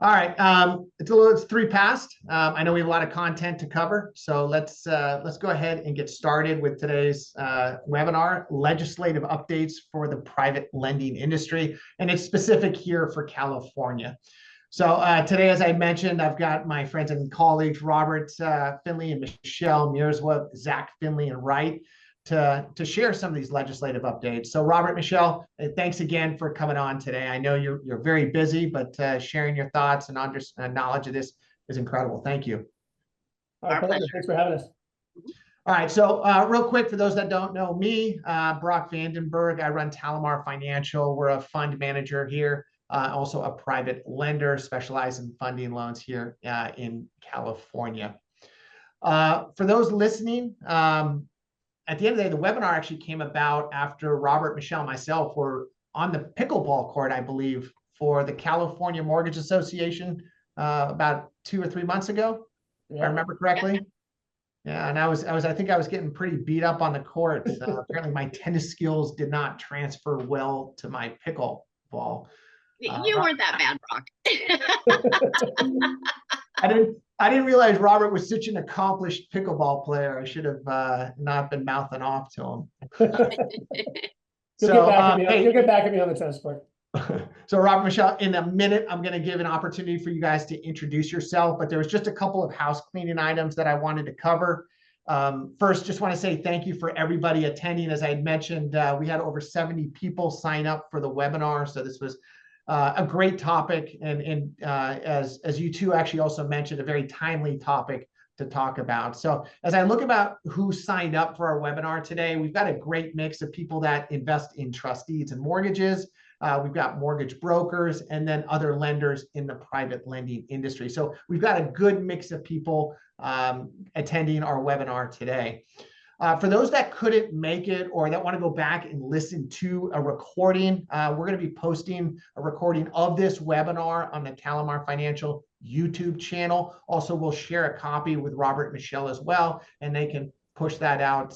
All right. It's three past. I know we have a lot of content to cover, so let's go ahead and get started with today's webinar: legislative updates for the private lending industry, and it's specific here for California. So today, as I mentioned, I've got my friends and colleagues, Robert Finlay and Michelle Mierzwa, Zach Finlay and Wright, to share some of these legislative updates. So Robert, Michelle, thanks again for coming on today. I know you're very busy, but sharing your thoughts and knowledge of this is incredible. Thank you. Our pleasure. Thanks for having us. All right, so real quick, for those that don't know me, Brock VandenBerg, I run TaliMar Financial. We're a fund manager here, also a private lender specialized in funding loans here in California. For those listening, at the end of the day, the webinar actually came about after Robert, Michelle, and myself were on the pickleball court, I believe, for the California Mortgage Association about 2 or 3 months ago, if I remember correctly. Yeah, and I think I was getting pretty beat up on the court. Apparently, my tennis skills did not transfer well to my pickleball. You weren't that bad, Brock. I didn't realize Robert was such an accomplished pickleball player. I should have not been mouthing off to him. You'll get back at me on the tennis court. So Robert, Michelle, in a minute, I'm going to give an opportunity for you guys to introduce yourself, but there was just a couple of house cleaning items that I wanted to cover. First, just want to say thank you for everybody attending. As I had mentioned, we had over 70 people sign up for the webinar, so this was a great topic, and as you two actually also mentioned, a very timely topic to talk about. So as I look about who signed up for our webinar today, we've got a great mix of people that invest in trust deeds and mortgages. We've got mortgage brokers and then other lenders in the private lending industry. So we've got a good mix of people attending our webinar today. For those that couldn't make it or that want to go back and listen to a recording, we're going to be posting a recording of this webinar on the TaliMar Financial YouTube channel. Also, we'll share a copy with Robert and Michelle as well, and they can push that out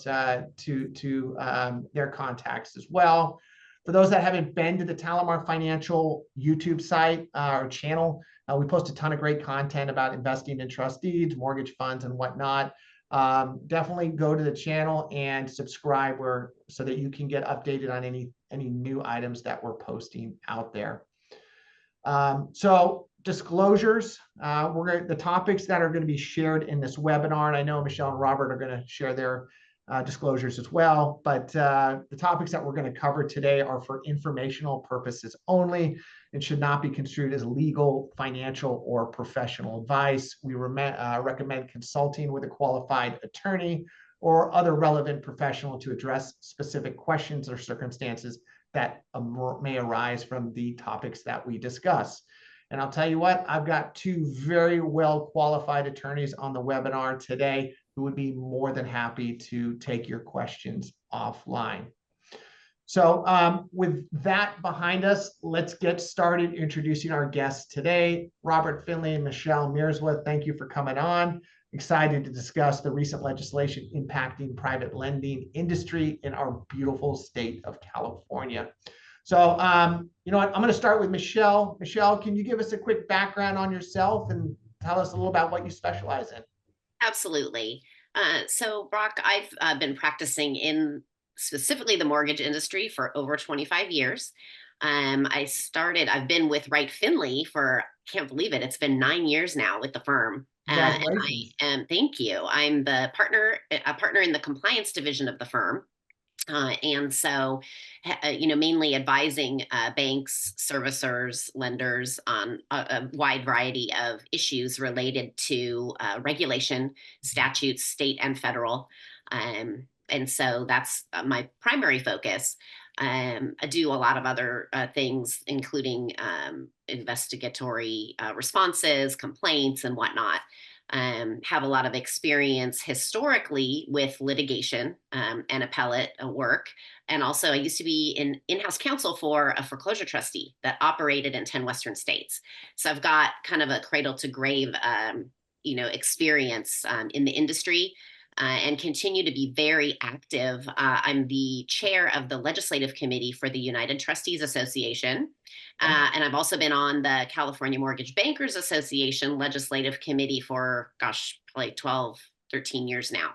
to their contacts as well. For those that haven't been to the TaliMar Financial YouTube site or channel, we post a ton of great content about investing in trust deeds, mortgage funds, and whatnot. Definitely go to the channel and subscribe so that you can get updated on any new items that we're posting out there. So disclosures, the topics that are going to be shared in this webinar, and I know Michelle and Robert are going to share their disclosures as well, but the topics that we're going to cover today are for informational purposes only and should not be construed as legal, financial, or professional advice. We recommend consulting with a qualified attorney or other relevant professional to address specific questions or circumstances that may arise from the topics that we discuss. And I'll tell you what, I've got two very well qualified attorneys on the webinar today who would be more than happy to take your questions offline. So with that behind us, let's get started introducing our guests today. Robert Finlay and Michelle Mierzwa, thank you for coming on. Excited to discuss the recent legislation impacting private lending industry in our beautiful state of California. So you know what, I'm going to start with Michelle. Michelle, can you give us a quick background on yourself and tell us a little about what you specialize in? Absolutely. So Brock, I've been practicing in specifically the mortgage industry for over 25 years. I've been with Wright Finlay for, can't believe it, it's been 9 years now with the firm. And thank you. I'm a partner in the compliance division of the firm. And so, mainly advising banks, servicers, lenders on a wide variety of issues related to regulation, statutes, state and federal. And so that's my primary focus. I do a lot of other things, including investigatory responses, complaints, and whatnot. Have a lot of experience historically with litigation and appellate work. And also I used to be an in-house counsel for a foreclosure trustee that operated in 10 Western states. So I've got kind of a cradle to grave, experience in the industry. and continue to be very active. I'm the chair of the legislative committee for the United Trustees Association. And I've also been on the California Mortgage Bankers Association legislative committee for, gosh, probably 12, 13 years now.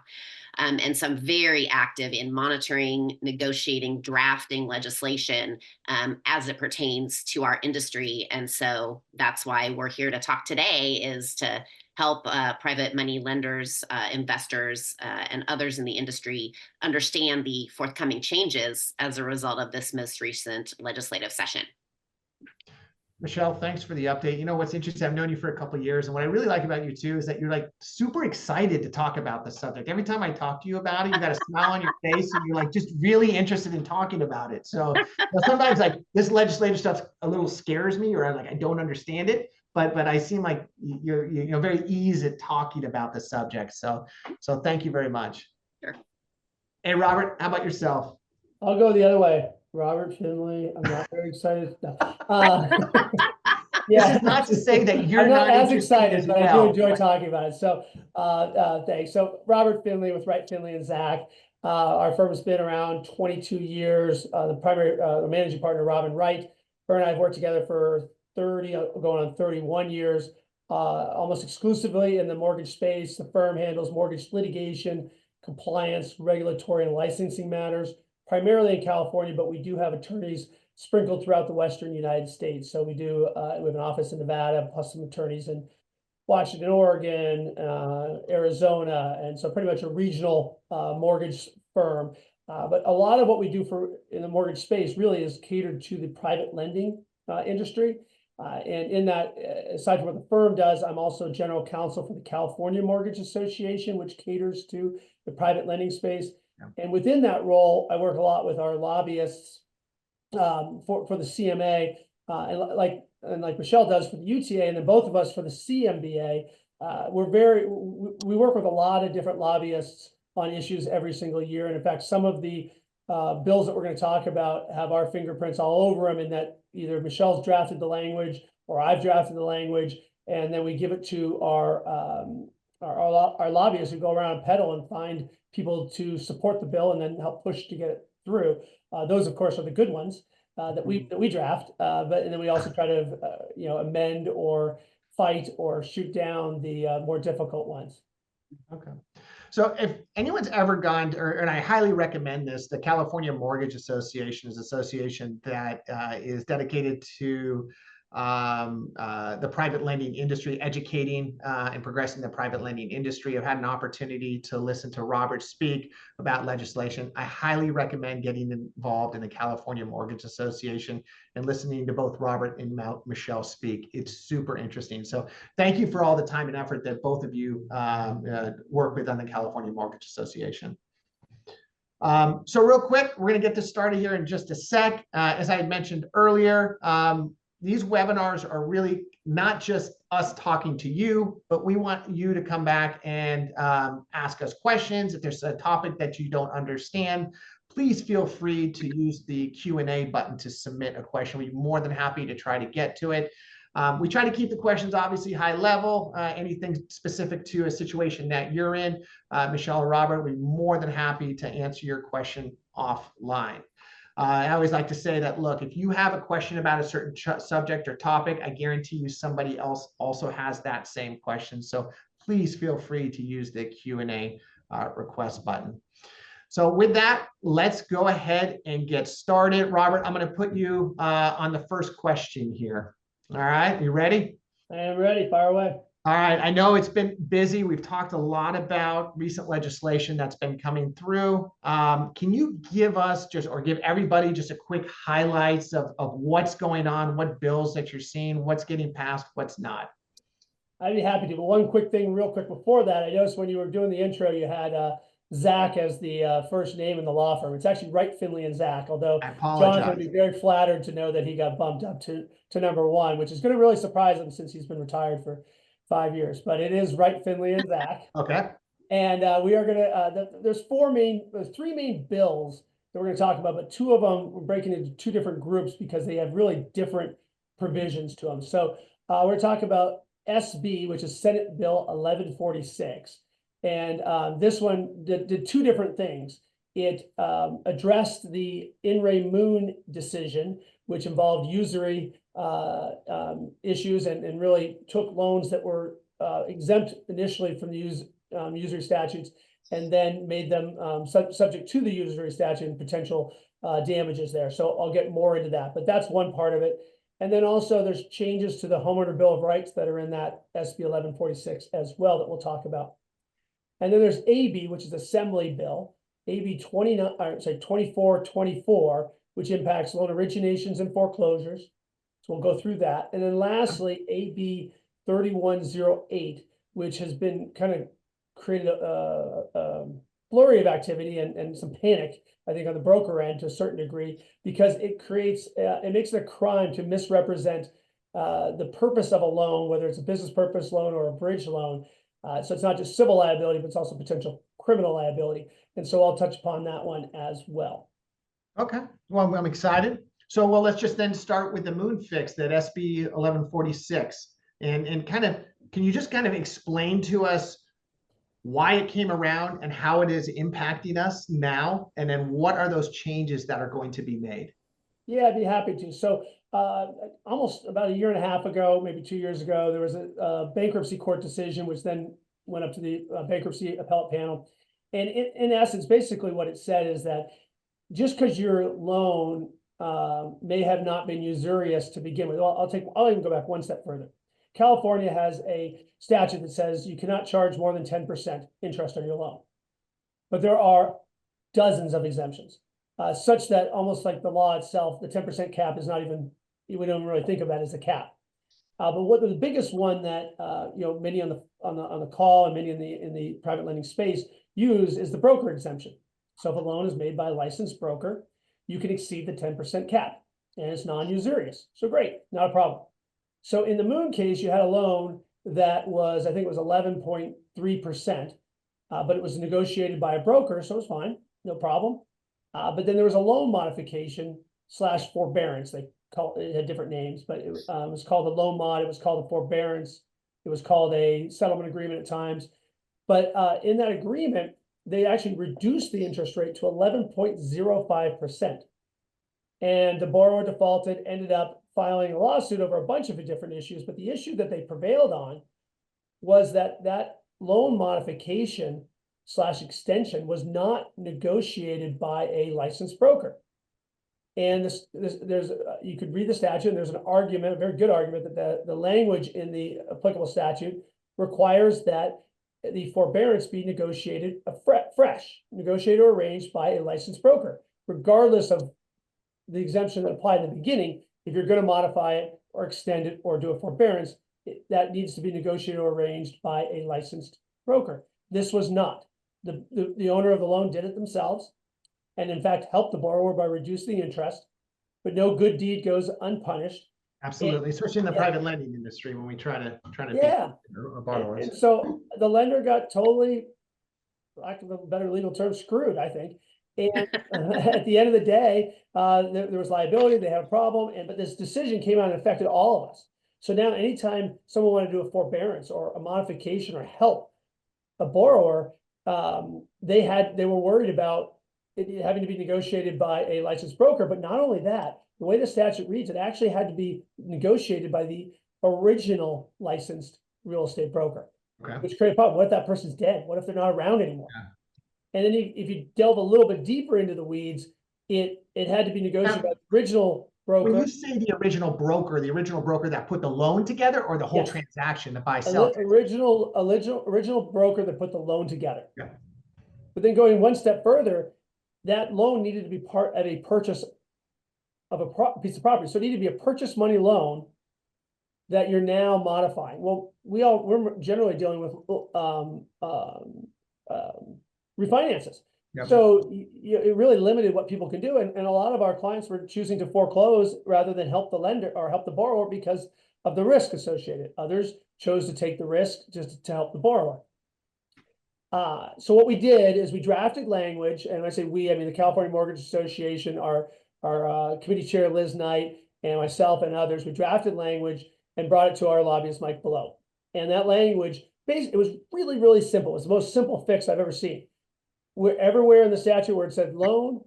And so I'm very active in monitoring, negotiating, drafting legislation as it pertains to our industry. And so that's why we're here to talk today, is to help private money lenders, investors, and others in the industry understand the forthcoming changes as a result of this most recent legislative session. Michelle, thanks for the update. You know, what's interesting, I've known you for a couple of years, and what I really like about you too is that you're like super excited to talk about the subject. Every time I talk to you about it, you got a smile on your face and you're like just really interested in talking about it. So sometimes like this legislative stuff a little scares me, or I don't understand it, but I seem like you're very easy at talking about the subject. So thank you very much. Sure. Hey, Robert, how about yourself? I'll go the other way. Robert Finlay, I'm not very excited. No. This is not to say that you're I'm not as interested excited, as but I do well. enjoy talking about it. So thanks. So Robert Finlay with Wright, Finlay and Zach. Our firm has been around 22 years. The managing partner, Robin Wright, her and I have worked together for 30, going on 31 years, almost exclusively in the mortgage space. The firm handles mortgage litigation, compliance, regulatory, and licensing matters, primarily in California, but we do have attorneys sprinkled throughout the Western United States. So we have an office in Nevada, plus some attorneys in Washington, Oregon, Arizona, and so pretty much a regional mortgage firm. But a lot of what we do in the mortgage space really is catered to the private lending industry. And in that, aside from what the firm does, I'm also general counsel for the California Mortgage Association, which caters to the private lending space. Yeah. And within that role, I work a lot with our lobbyists for the CMA, and like Michelle does for the UTA, and then both of us for the CMBA. We work with a lot of different lobbyists on issues every single year. And in fact, some of the bills that we're going to talk about have our fingerprints all over them, in that either Michelle's drafted the language or I've drafted the language, and then we give it to our lobbyists who go around and peddle and find people to support the bill and then help push to get it through. Those, of course, are the good ones that we draft, and then we also try to amend or fight or shoot down the more difficult ones. Okay. So if anyone's ever gone and I highly recommend this, the California Mortgage Association is an association that is dedicated to the private lending industry, educating and progressing the private lending industry. I've had an opportunity to listen to Robert speak about legislation. I highly recommend getting involved in the California Mortgage Association and listening to both Robert and Michelle speak. It's super interesting. So thank you for all the time and effort that both of you work with on the California Mortgage Association. So real quick, we're going to get this started here in just a sec. As I had mentioned earlier, these webinars are really not just us talking to you, but we want you to come back and ask us questions. If there's a topic that you don't understand, please feel free to use the Q&A button to submit a question. We'd be more than happy to try to get to it. We try to keep the questions obviously high level, anything specific to a situation that you're in. Michelle or Robert, we'd be more than happy to answer your question offline. I always like to say that, look, if you have a question about a certain subject or topic, I guarantee you somebody else also has that same question. So please feel free to use the Q&A request button. So with that, let's go ahead and get started. Robert, I'm going to put you on the first question here. All right, you ready? I am ready. Fire away. All right, I know it's been busy. We've talked a lot about recent legislation that's been coming through. Can you give us give everybody just a quick highlights of what's going on, what bills that you're seeing, what's getting passed, what's not? I'd be happy to. But one quick thing real quick before that, I noticed when you were doing the intro, you had Zach as the first name in the law firm. It's actually Wright, Finlay and Zach, although John's going to be very flattered to know that he got bumped up to number one, which is going to really surprise him since he's been retired for 5 years. But it is Wright, Finlay and Zach. Okay. And we are going to, there's three main bills that we're going to talk about, but two of them we're breaking into two different groups because they have really different provisions to them. So we're talking about SB, which is Senate Bill 1146. And this one did two different things. It addressed the In re Moon decision, which involved usury issues and really took loans that were exempt initially from the usury statutes, and then made them subject to the usury statute and potential damages there. So I'll get more into that, but that's one part of it. And then also there's changes to the homeowner bill of rights that are in that SB 1146 as well that we'll talk about. And then there's AB, which is Assembly Bill, AB 2424, which impacts loan originations and foreclosures. So we'll go through that. And then lastly, AB 3108, which has been kind of created a flurry of activity and some panic, I think, on the broker end to a certain degree, because it creates, it makes it a crime to misrepresent the purpose of a loan, whether it's a business purpose loan or a bridge loan. So it's not just civil liability, but it's also potential criminal liability. And so I'll touch upon that one as well. Okay, well, I'm excited. So, well, let's just then start with the moon fix, that SB 1146. And kind of, can you just kind of explain to us why it came around and how it is impacting us now? And then what are those changes that are going to be made? Yeah, I'd be happy to. So almost about a year and a half ago, maybe 2 years ago, there was a bankruptcy court decision, which then went up to the bankruptcy appellate panel. And in essence, basically what it said is that just because your loan may have not been usurious to begin with, I'll even go back one step further. California has a statute that says you cannot charge more than 10% interest on your loan. But there are dozens of exemptions, such that almost like the law itself, the 10% cap is not even, we don't really think of that as a cap. But what the biggest one that many on the call and many in the private lending space use is the broker exemption. So if a loan is made by a licensed broker, you can exceed the 10% cap, and it's non-usurious. So great, not a problem. So in the Moon case, you had a loan that was, I think it was 11.3%, but it was negotiated by a broker, so it was fine, no problem. But then there was a loan modification / forbearance. It had different names, but it was called a loan mod. It was called a forbearance. It was called a settlement agreement at times. But in that agreement, they actually reduced the interest rate to 11.05%. And the borrower defaulted, ended up filing a lawsuit over a bunch of different issues. But the issue that they prevailed on was that loan modification / extension was not negotiated by a licensed broker. And you could read the statute, and there's an argument, a very good argument, that the language in the applicable statute requires that the forbearance be negotiated fresh, negotiated or arranged by a licensed broker, regardless of the exemption that applied in the beginning. If you're going to modify it or extend it or do a forbearance, that needs to be negotiated or arranged by a licensed broker. This was not. The owner of the loan did it themselves, and in fact helped the borrower by reducing interest. But no good deed goes unpunished. Absolutely, especially in the private lending industry, when we try to yeah, our borrowers. And so the lender got totally, for lack of a better legal term, screwed, I think. And at the end of the day, there was liability. They had a problem, but this decision came out and affected all of us. So now, anytime someone wanted to do a forbearance or a modification or help a borrower, they were worried about it having to be negotiated by a licensed broker. But not only that, the way the statute reads, it actually had to be negotiated by the original licensed real estate broker, which created a problem. What if that person's dead? What if they're not around anymore? Yeah. And then if you delve a little bit deeper into the weeds, it had to be negotiated by the original broker. When you say the original broker that put the loan together, or the whole transaction, the buy-sell? Original broker that put the loan together. Yeah. But then going one step further, that loan needed to be part of a purchase of a piece of property. So it needed to be a purchase money loan that you're now modifying. Well, we're generally dealing with refinances. Yep. So it really limited what people can do. And a lot of our clients were choosing to foreclose rather than help the lender or help the borrower because of the risk associated. Others chose to take the risk just to help the borrower. So what we did is we drafted language, and when I say we, I mean the California Mortgage Association, our committee chair, Liz Knight, and myself and others. We drafted language and brought it to our lobbyist, Mike Below. And that language it was really, really simple. It was the most simple fix I've ever seen. Everywhere in the statute where it said loan,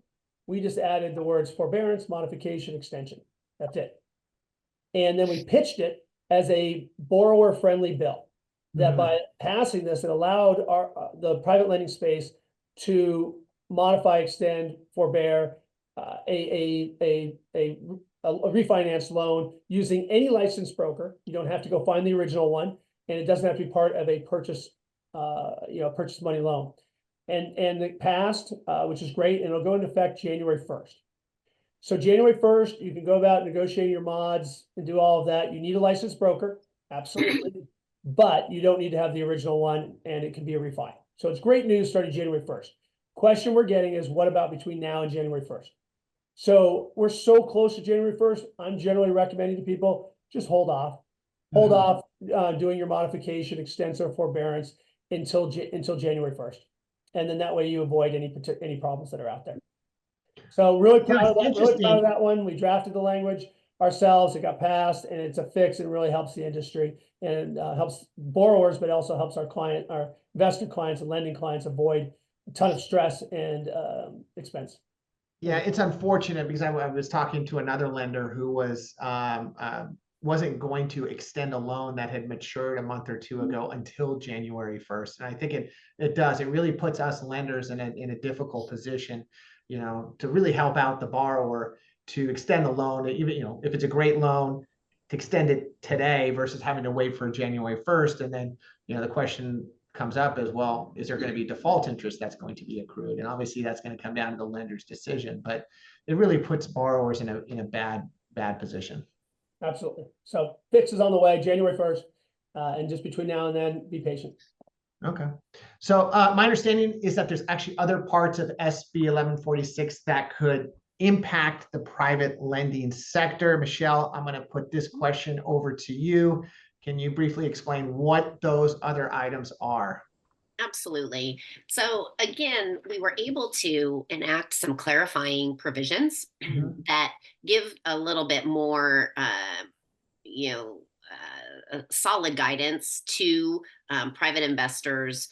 we just added the words forbearance, modification, extension. That's it. And then we pitched it as a borrower-friendly bill. That by passing this, it allowed the private lending space to modify, extend, forbear a refinance loan using any licensed broker. You don't have to go find the original one, and it doesn't have to be part of a purchase money loan. And it passed, which is great, and it'll go into effect January 1st. So January 1st, you can go about negotiating your mods and do all of that. You need a licensed broker, absolutely, but you don't need to have the original one, and it can be a refi. So it's great news starting January 1st. Question we're getting is, what about between now and January 1st? So we're so close to January 1st, I'm generally recommending to people, just hold off. Hold off doing your modification, extensive forbearance until January 1st. And then that way you avoid any problems that are out there. So really proud of that, really proud of that one. We drafted the language ourselves, it got passed, and it's a fix. It really helps the industry and helps borrowers, but also helps our investor clients and lending clients avoid a ton of stress and expense. Yeah, it's unfortunate because I was talking to another lender who wasn't going to extend a loan that had matured a month or two ago until January 1st. And I think it does. It really puts us lenders in a difficult position, to really help out the borrower to extend the loan, even, if it's a great loan, to extend it today versus having to wait for January 1st. And then, the question comes up as well, is there going to be default interest that's going to be accrued? And obviously that's going to come down to the lender's decision, but it really puts borrowers in a bad position. Absolutely. So fix is on the way, January 1st, and just between now and then, be patient. Okay. So my understanding is that there's actually other parts of SB 1146 that could impact the private lending sector. Michelle, I'm going to put this question over to you. Can you briefly explain what those other items are? Absolutely. So again, we were able to enact some clarifying provisions that give a little bit more, solid guidance to private investors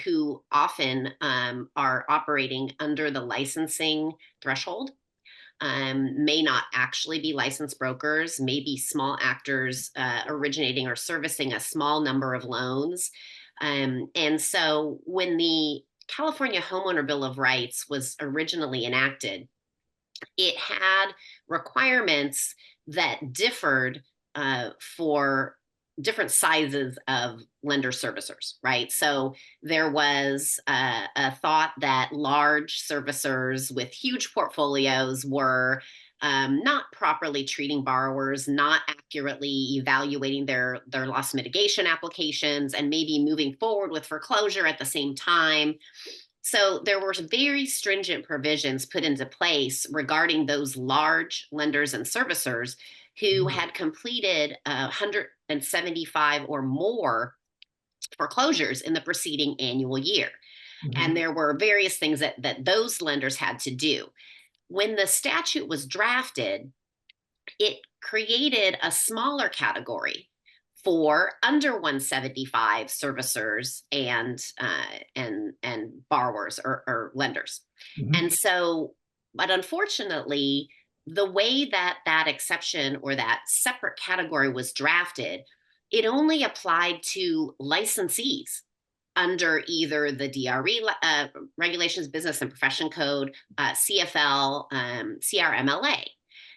who often are operating under the licensing threshold. May not actually be licensed brokers, may be small actors originating or servicing a small number of loans. And so when the California Homeowner Bill of Rights was originally enacted, it had requirements that differed for different sizes of lender servicers, right? So there was a thought that large servicers with huge portfolios were not properly treating borrowers, not accurately evaluating their loss mitigation applications, and maybe moving forward with foreclosure at the same time. So there were very stringent provisions put into place regarding those large lenders and servicers who had completed 175 or more foreclosures in the preceding annual year. And there were various things that those lenders had to do. When the statute was drafted, it created a smaller category for under 175 servicers and borrowers or lenders. And so, but unfortunately, the way that exception or that separate category was drafted, it only applied to licensees under either the DRE regulations, business and profession code, CFL, CRMLA.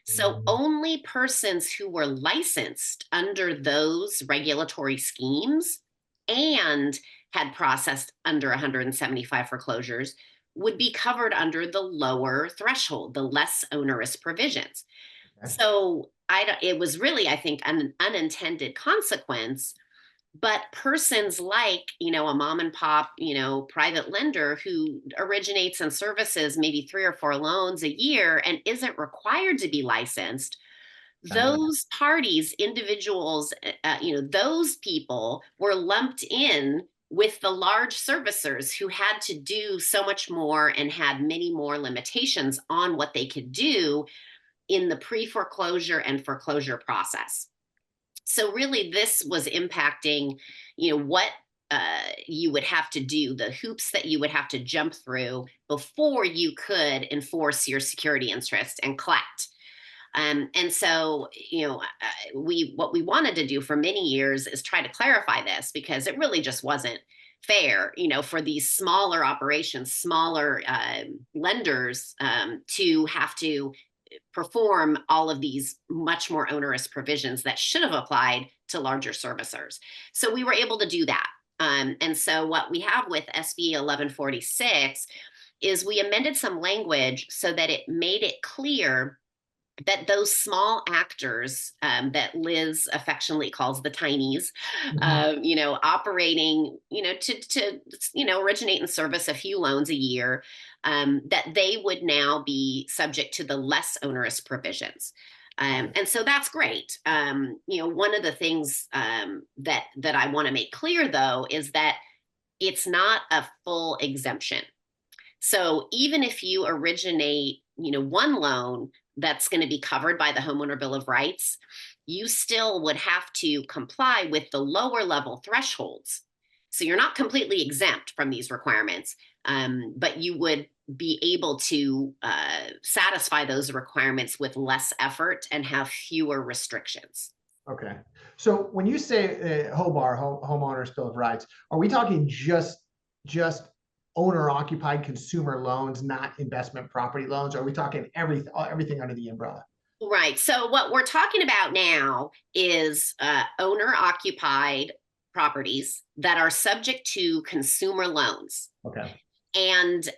So only persons who were licensed under those regulatory schemes and had processed under 175 foreclosures would be covered under the lower threshold, the less onerous provisions. Okay. So it was really, I think, an unintended consequence. But persons like, a mom and pop, private lender who originates and services maybe 3 or 4 loans a year and isn't required to be licensed, those parties, individuals, those people were lumped in with the large servicers who had to do so much more and had many more limitations on what they could do in the pre-foreclosure and foreclosure process. So really this was impacting, what you would have to do, the hoops that you would have to jump through before you could enforce your security interest and collect. And so, what we wanted to do for many years is try to clarify this, because it really just wasn't fair, for these smaller operations, smaller lenders to have to perform all of these much more onerous provisions that should have applied to larger servicers. So we were able to do that. And so what we have with SB 1146 is we amended some language so that it made it clear that those small actors that Liz affectionately calls the tinies, operating, to originate and service a few loans a year, that they would now be subject to the less onerous provisions. And so that's great. One of the things that I want to make clear, though, is that it's not a full exemption. So even if you originate, one loan that's going to be covered by the Homeowner Bill of Rights, you still would have to comply with the lower level thresholds. So you're not completely exempt from these requirements, but you would be able to satisfy those requirements with less effort and have fewer restrictions. Okay. So when you say Homeowners Bill of Rights, are we talking just owner-occupied consumer loans, not investment property loans? Are we talking everything under the umbrella? Right. So what we're talking about now is owner-occupied properties that are subject to consumer loans. Okay. And,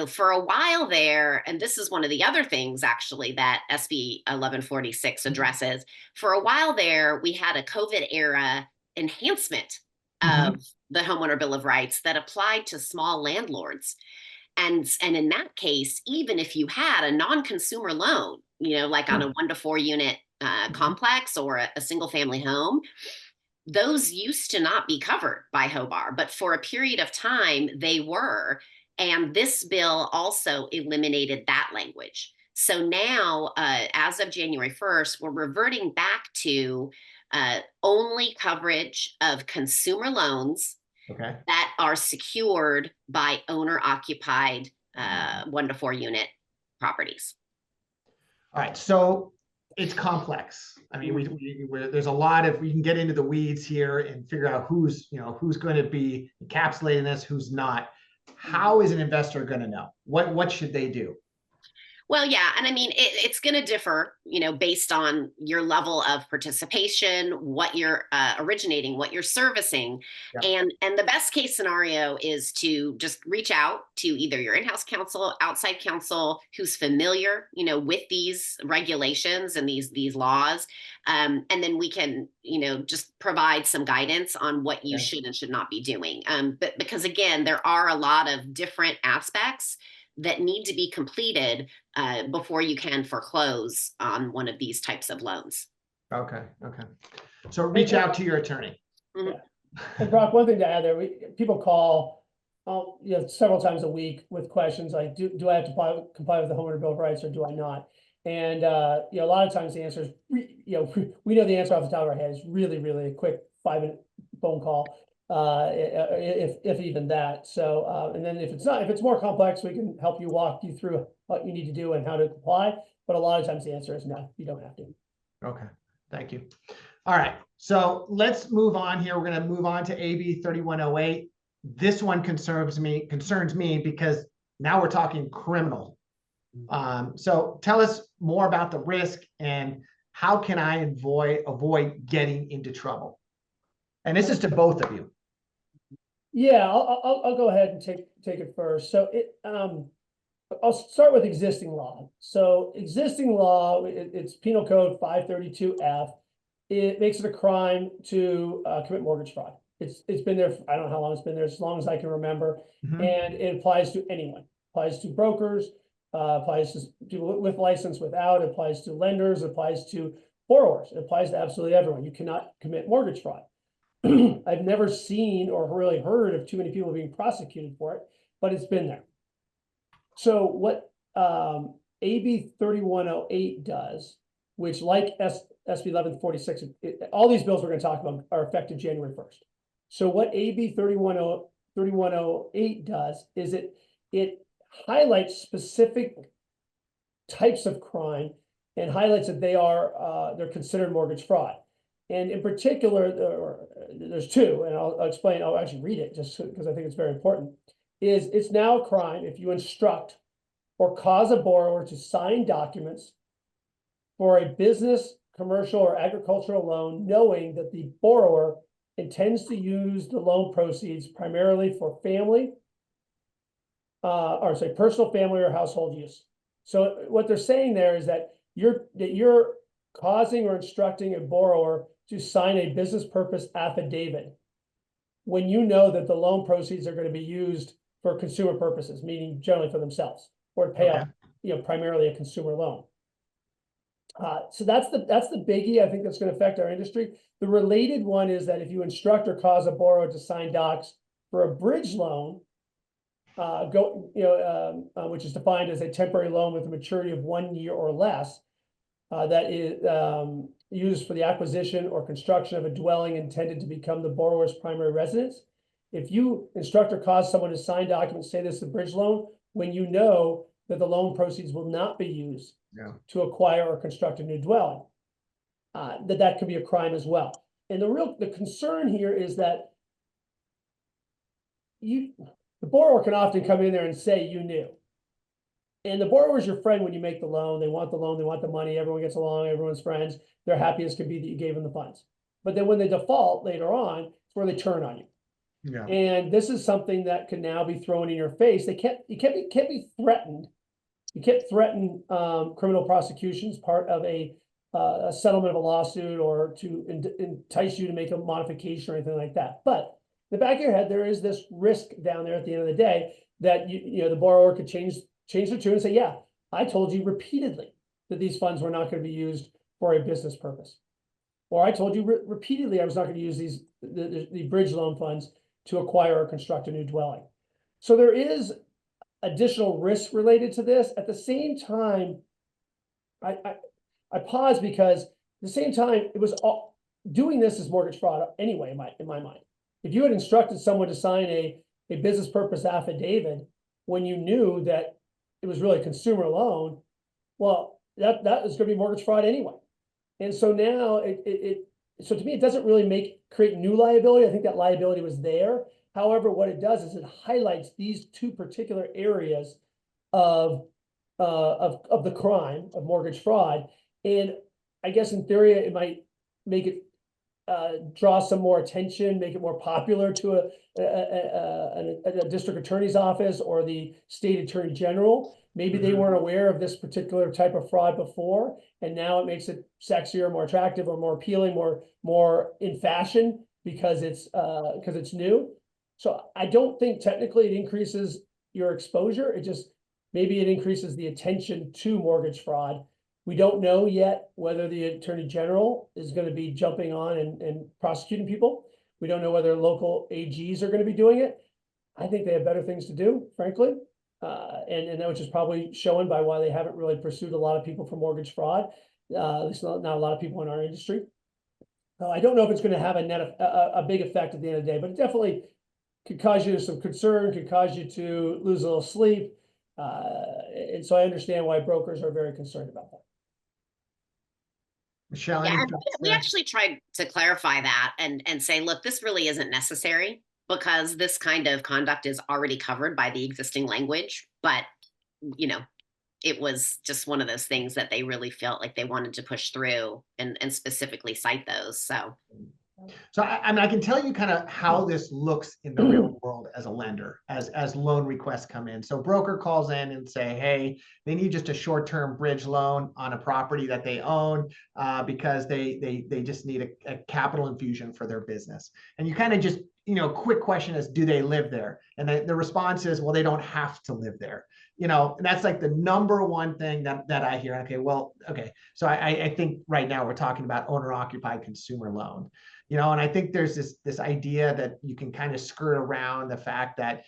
for a while there, and this is one of the other things actually that SB 1146 addresses, for a while there, we had a COVID era enhancement of the Homeowner Bill of Rights that applied to small landlords. And in that case, even if you had a non-consumer loan, like on a 1 to 4 unit complex or a single family home, those used to not be covered by HOBAR, but for a period of time they were. And this bill also eliminated that language. So now, as of January 1st, we're reverting back to only coverage of consumer loans that are secured by owner-occupied 1 to 4 unit properties. All right. So it's complex. I mean, there's a lot of, we can get into the weeds here and figure out who's going to be encapsulating this, who's not. How is an investor going to know? What should they do? Well, yeah. And I mean, it's going to differ, based on your level of participation, what you're originating, what you're servicing. Yeah. And the best case scenario is to just reach out to either your in-house counsel, outside counsel, who's familiar, with these regulations and these laws. And then we can, just provide some guidance on what you should and should not be doing. But because again, there are a lot of different aspects that need to be completed before you can foreclose on one of these types of loans. Okay. So reach out to your attorney. Yeah. And Brock, one thing to add there, people call several times a week with questions like, do I have to comply with the Homeowner Bill of Rights or do I not? And a lot of times the answer is, we know the answer off the top of our head is really, really a quick 5-minute phone call. If even that. So, and then if it's more complex, we can help you walk you through what you need to do and how to comply. But a lot of times the answer is no, you don't have to. Okay, thank you. All right, so let's move on here. We're going to move on to AB 3108. This one concerns me because now we're talking criminal. So tell us more about the risk and how can I avoid getting into trouble? And this is to both of you. Yeah, I'll go ahead and take it first. So I'll start with existing law. So existing law, it's Penal Code 532F. It makes it a crime to commit mortgage fraud. It's been there. I don't know how long it's been there. As long as I can remember, and it applies to anyone. Applies to brokers. Applies to people with license, without. It applies to lenders. It applies to borrowers. It applies to absolutely everyone. You cannot commit mortgage fraud. I've never seen or really heard of too many people being prosecuted for it, but it's been there. So what AB 3108 does, which like SB 1146, all these bills we're going to talk about are effective January 1st. So what AB 3108 does is it highlights specific types of crime and highlights that they're considered mortgage fraud. And in particular, there's two, and I'll explain, I'll actually read it just because I think it's very important. It's now a crime if you instruct or cause a borrower to sign documents for a business, commercial, or agricultural loan, knowing that the borrower intends to use the loan proceeds primarily for family, personal, family, or household use. So what they're saying there is that you're causing or instructing a borrower to sign a business purpose affidavit when you know that the loan proceeds are going to be used for consumer purposes, meaning generally for themselves, or to pay off, primarily a consumer loan. So that's the biggie I think that's going to affect our industry. The related one is that if you instruct or cause a borrower to sign docs for a bridge loan, which is defined as a temporary loan with a maturity of 1 year or less, that is used for the acquisition or construction of a dwelling intended to become the borrower's primary residence. If you instruct or cause someone to sign documents, say this is a bridge loan, when you know that the loan proceeds will not be used to acquire or construct a new dwelling, that could be a crime as well. And the concern here is that the borrower can often come in there and say you knew. And the borrower is your friend when you make the loan. They want the loan, they want the money, everyone gets along, everyone's friends. They're happy as can be that you gave them the funds. But then when they default later on, it's where they turn on you. Yeah. And this is something that can now be thrown in your face. You can't be threatened. You can't threaten criminal prosecutions, part of a settlement of a lawsuit, or to entice you to make a modification or anything like that. But in the back of your head, there is this risk down there at the end of the day that the borrower could change their tune and say, yeah, I told you repeatedly that these funds were not going to be used for a business purpose. Or I told you repeatedly I was not going to use the bridge loan funds to acquire or construct a new dwelling. So there is additional risk related to this. At the same time, I pause because at the same time, it was doing this is mortgage fraud anyway, in my mind. If you had instructed someone to sign a business purpose affidavit when you knew that it was really a consumer loan, well, that is going to be mortgage fraud anyway. And so now so to me, it doesn't really create new liability. I think that liability was there. However, what it does is it highlights these two particular areas of the crime of mortgage fraud. And I guess in theory, it might make it draw some more attention, make it more popular to a district attorney's office or the state attorney general. Maybe they weren't aware of this particular type of fraud before, and now it makes it sexier, more attractive, or more appealing, more in fashion because it's new. So I don't think technically it increases your exposure. Maybe it increases the attention to mortgage fraud. We don't know yet whether the attorney general is going to be jumping on and prosecuting people. We don't know whether local AGs are going to be doing it. I think they have better things to do, frankly. And that which is probably shown by why they haven't really pursued a lot of people for mortgage fraud. At least not a lot of people in our industry. I don't know if it's going to have a big effect at the end of the day, but it definitely could cause you some concern, could cause you to lose a little sleep. And so I understand why brokers are very concerned about that. Michelle, yeah, we actually tried to clarify that and say, look, this really isn't necessary because this kind of conduct is already covered by the existing language. But, it was just one of those things that they really felt like they wanted to push through and specifically cite those. So I can tell you kind of how this looks in the real world as a lender, as loan requests come in. So broker calls in and say, hey, they need just a short-term bridge loan on a property that they own because they just need a capital infusion for their business. And you kind of just, quick question is, do they live there? And the response is, well, they don't have to live there. And that's like the number one thing that I hear. Okay. So I think right now we're talking about owner-occupied consumer loan. And I think there's this idea that you can kind of skirt around the fact that,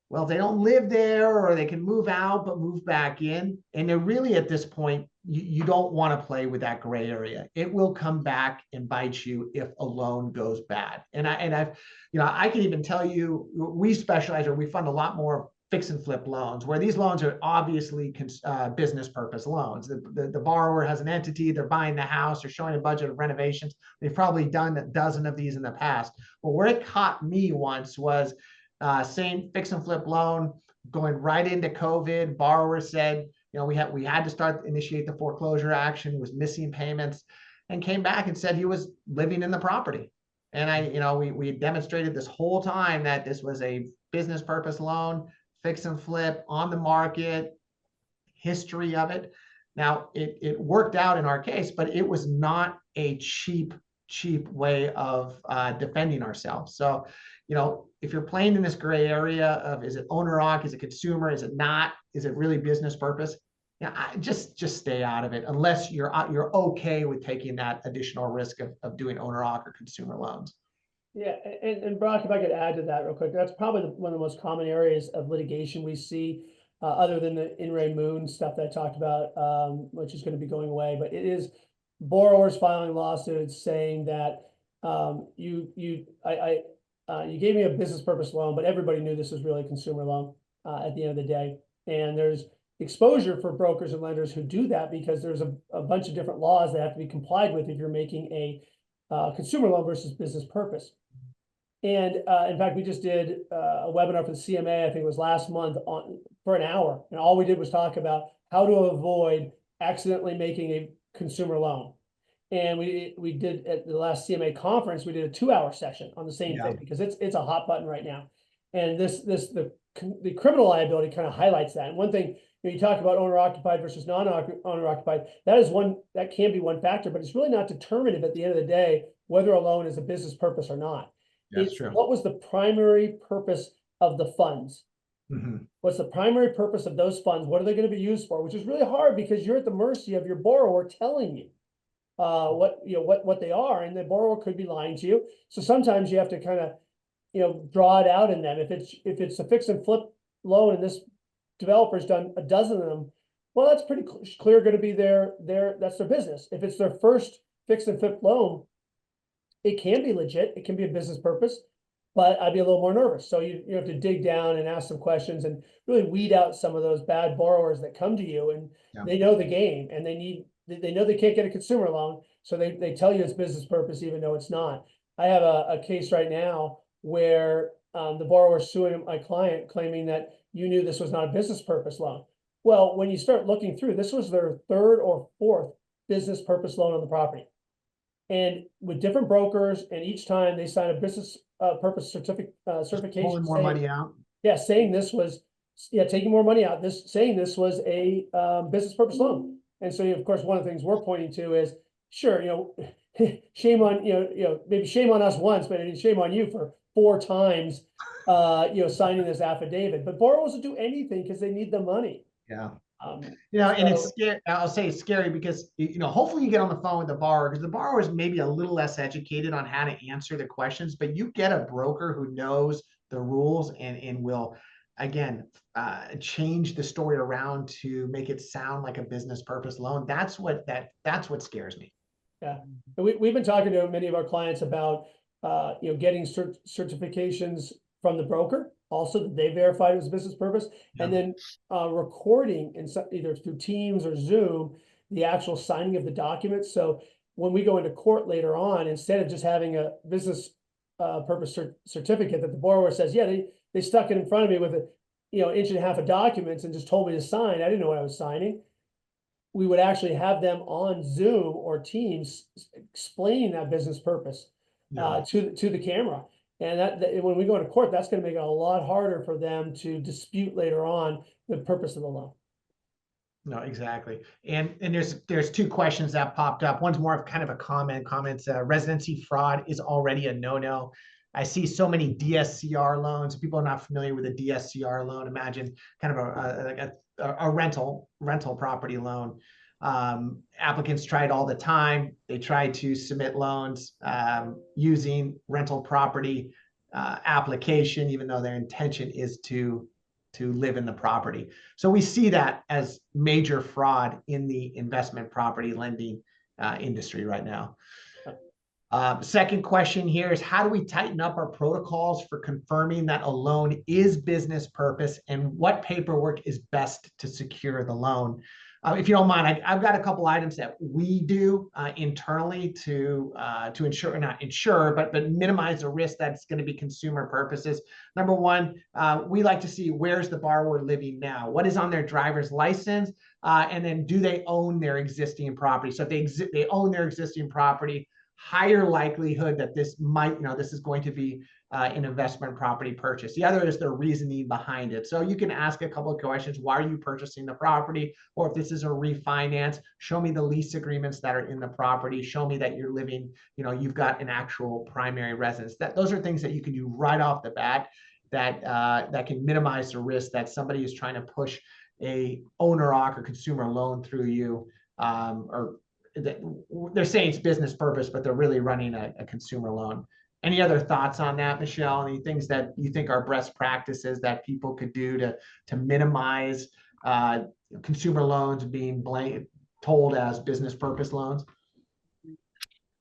well, they don't live there, or they can move out but move back in. And they're really, at this point, you don't want to play with that gray area. It will come back and bite you if a loan goes bad. I've, I can even tell you, we specialize, or we fund a lot more fix and flip loans, where these loans are obviously business purpose loans. The borrower has an entity, they're buying the house, they're showing a budget of renovations. They've probably done a dozen of these in the past. But where it caught me once was same fix and flip loan going right into COVID. Borrower said, we had to initiate the foreclosure action, was missing payments, and came back and said he was living in the property. And we demonstrated this whole time that this was a business purpose loan, fix and flip, on the market, history of it. Now, it worked out in our case, but it was not a cheap way of defending ourselves. So, if you're playing in this gray area of, is it owner occ, is it consumer, is it not, is it really business purpose? Just stay out of it, unless you're okay with taking that additional risk of doing owner occ or consumer loans. Yeah, and Brock, if I could add to that real quick, that's probably one of the most common areas of litigation we see, other than the In Re Moon stuff that I talked about, which is going to be going away. But it is borrowers filing lawsuits saying that you gave me a business purpose loan, but everybody knew this was really a consumer loan at the end of the day. And there's exposure for brokers and lenders who do that, because there's a bunch of different laws that have to be complied with if you're making a consumer loan versus business purpose. And in fact, we just did a webinar for the CMA, I think it was last month, for an hour. And all we did was talk about how to avoid accidentally making a consumer loan. And we did, at the last CMA conference, we did a 2-hour session on the same thing, because it's a hot button right now. And the criminal liability kind of highlights that. And one thing, you talk about owner occupied versus non-owner occupied, that can be one factor, but it's really not determinative at the end of the day whether a loan is a business purpose or not. That's true. What was the primary purpose of the funds? Mm-hmm. What's the primary purpose of those funds? What are they going to be used for? Which is really hard, because you're at the mercy of your borrower telling you what they are, and the borrower could be lying to you. So sometimes you have to kind of draw it out in them. If it's a fix and flip loan and this developer's done a dozen of them, well, that's pretty clear going to be that's their business. If it's their first fix and flip loan, it can be legit, it can be a business purpose, but I'd be a little more nervous. So you have to dig down and ask some questions and really weed out some of those bad borrowers that come to you, and they know the game, and they know they can't get a consumer loan, so they tell you it's business purpose even though it's not. I have a case right now where the borrower is suing my client, claiming that you knew this was not a business purpose loan. Well, when you start looking through, this was their third or fourth business purpose loan on the property, and with different brokers, and each time they sign a business purpose certification, pulling more money out. Yeah, saying this was taking more money out. Saying this was a business purpose loan. And so, of course, one of the things we're pointing to is, sure, shame on, maybe shame on us once, but shame on you for 4 times, signing this affidavit. But borrowers will do anything because they need the money. Yeah. And it's scary. I'll say it's scary because, hopefully you get on the phone with the borrower, because the borrower is maybe a little less educated on how to answer the questions, but you get a broker who knows the rules and will, again, change the story around to make it sound like a business purpose loan. That's what scares me. Yeah, we've been talking to many of our clients about getting certifications from the broker, also that they verified it was business purpose, and then recording either through Teams or Zoom the actual signing of the documents. So when we go into court later on, instead of just having a business purpose certificate that the borrower says, yeah, they stuck it in front of me with a 1.5 inches of documents and just told me to sign, I didn't know what I was signing. We would actually have them on Zoom or Teams explaining that business purpose to the camera. And that when we go to court, that's going to make it a lot harder for them to dispute later on the purpose of the loan. No, exactly. And there's 2 questions that popped up. One's more of kind of a comments. Residency fraud is already a no-no. I see so many DSCR loans. People are not familiar with a DSCR loan. Imagine kind of a rental property loan. Applicants try it all the time. They try to submit loans using rental property application, even though their intention is to live in the property. So we see that as major fraud in the investment property lending industry right now. Second question here is, how do we tighten up our protocols for confirming that a loan is business purpose, and what paperwork is best to secure the loan? If you don't mind, I've got a couple items that we do internally to ensure, not ensure, but minimize the risk that's going to be consumer purposes. Number one, we like to see, where's the borrower living now? What is on their driver's license? And then, do they own their existing property? So if they own their existing property, higher likelihood that this might, this is going to be an investment property purchase. The other is the reasoning behind it. So you can ask a couple of questions. Why are you purchasing the property? Or if this is a refinance, show me the lease agreements that are in the property. Show me that you're living, you've got an actual primary residence. Those are things that you can do right off the bat that can minimize the risk that somebody is trying to push a owner-occupier or consumer loan through you, or they're saying it's business purpose, but they're really running a consumer loan. Any other thoughts on that, Michelle? Any things that you think are best practices that people could do to minimize consumer loans being told as business purpose loans?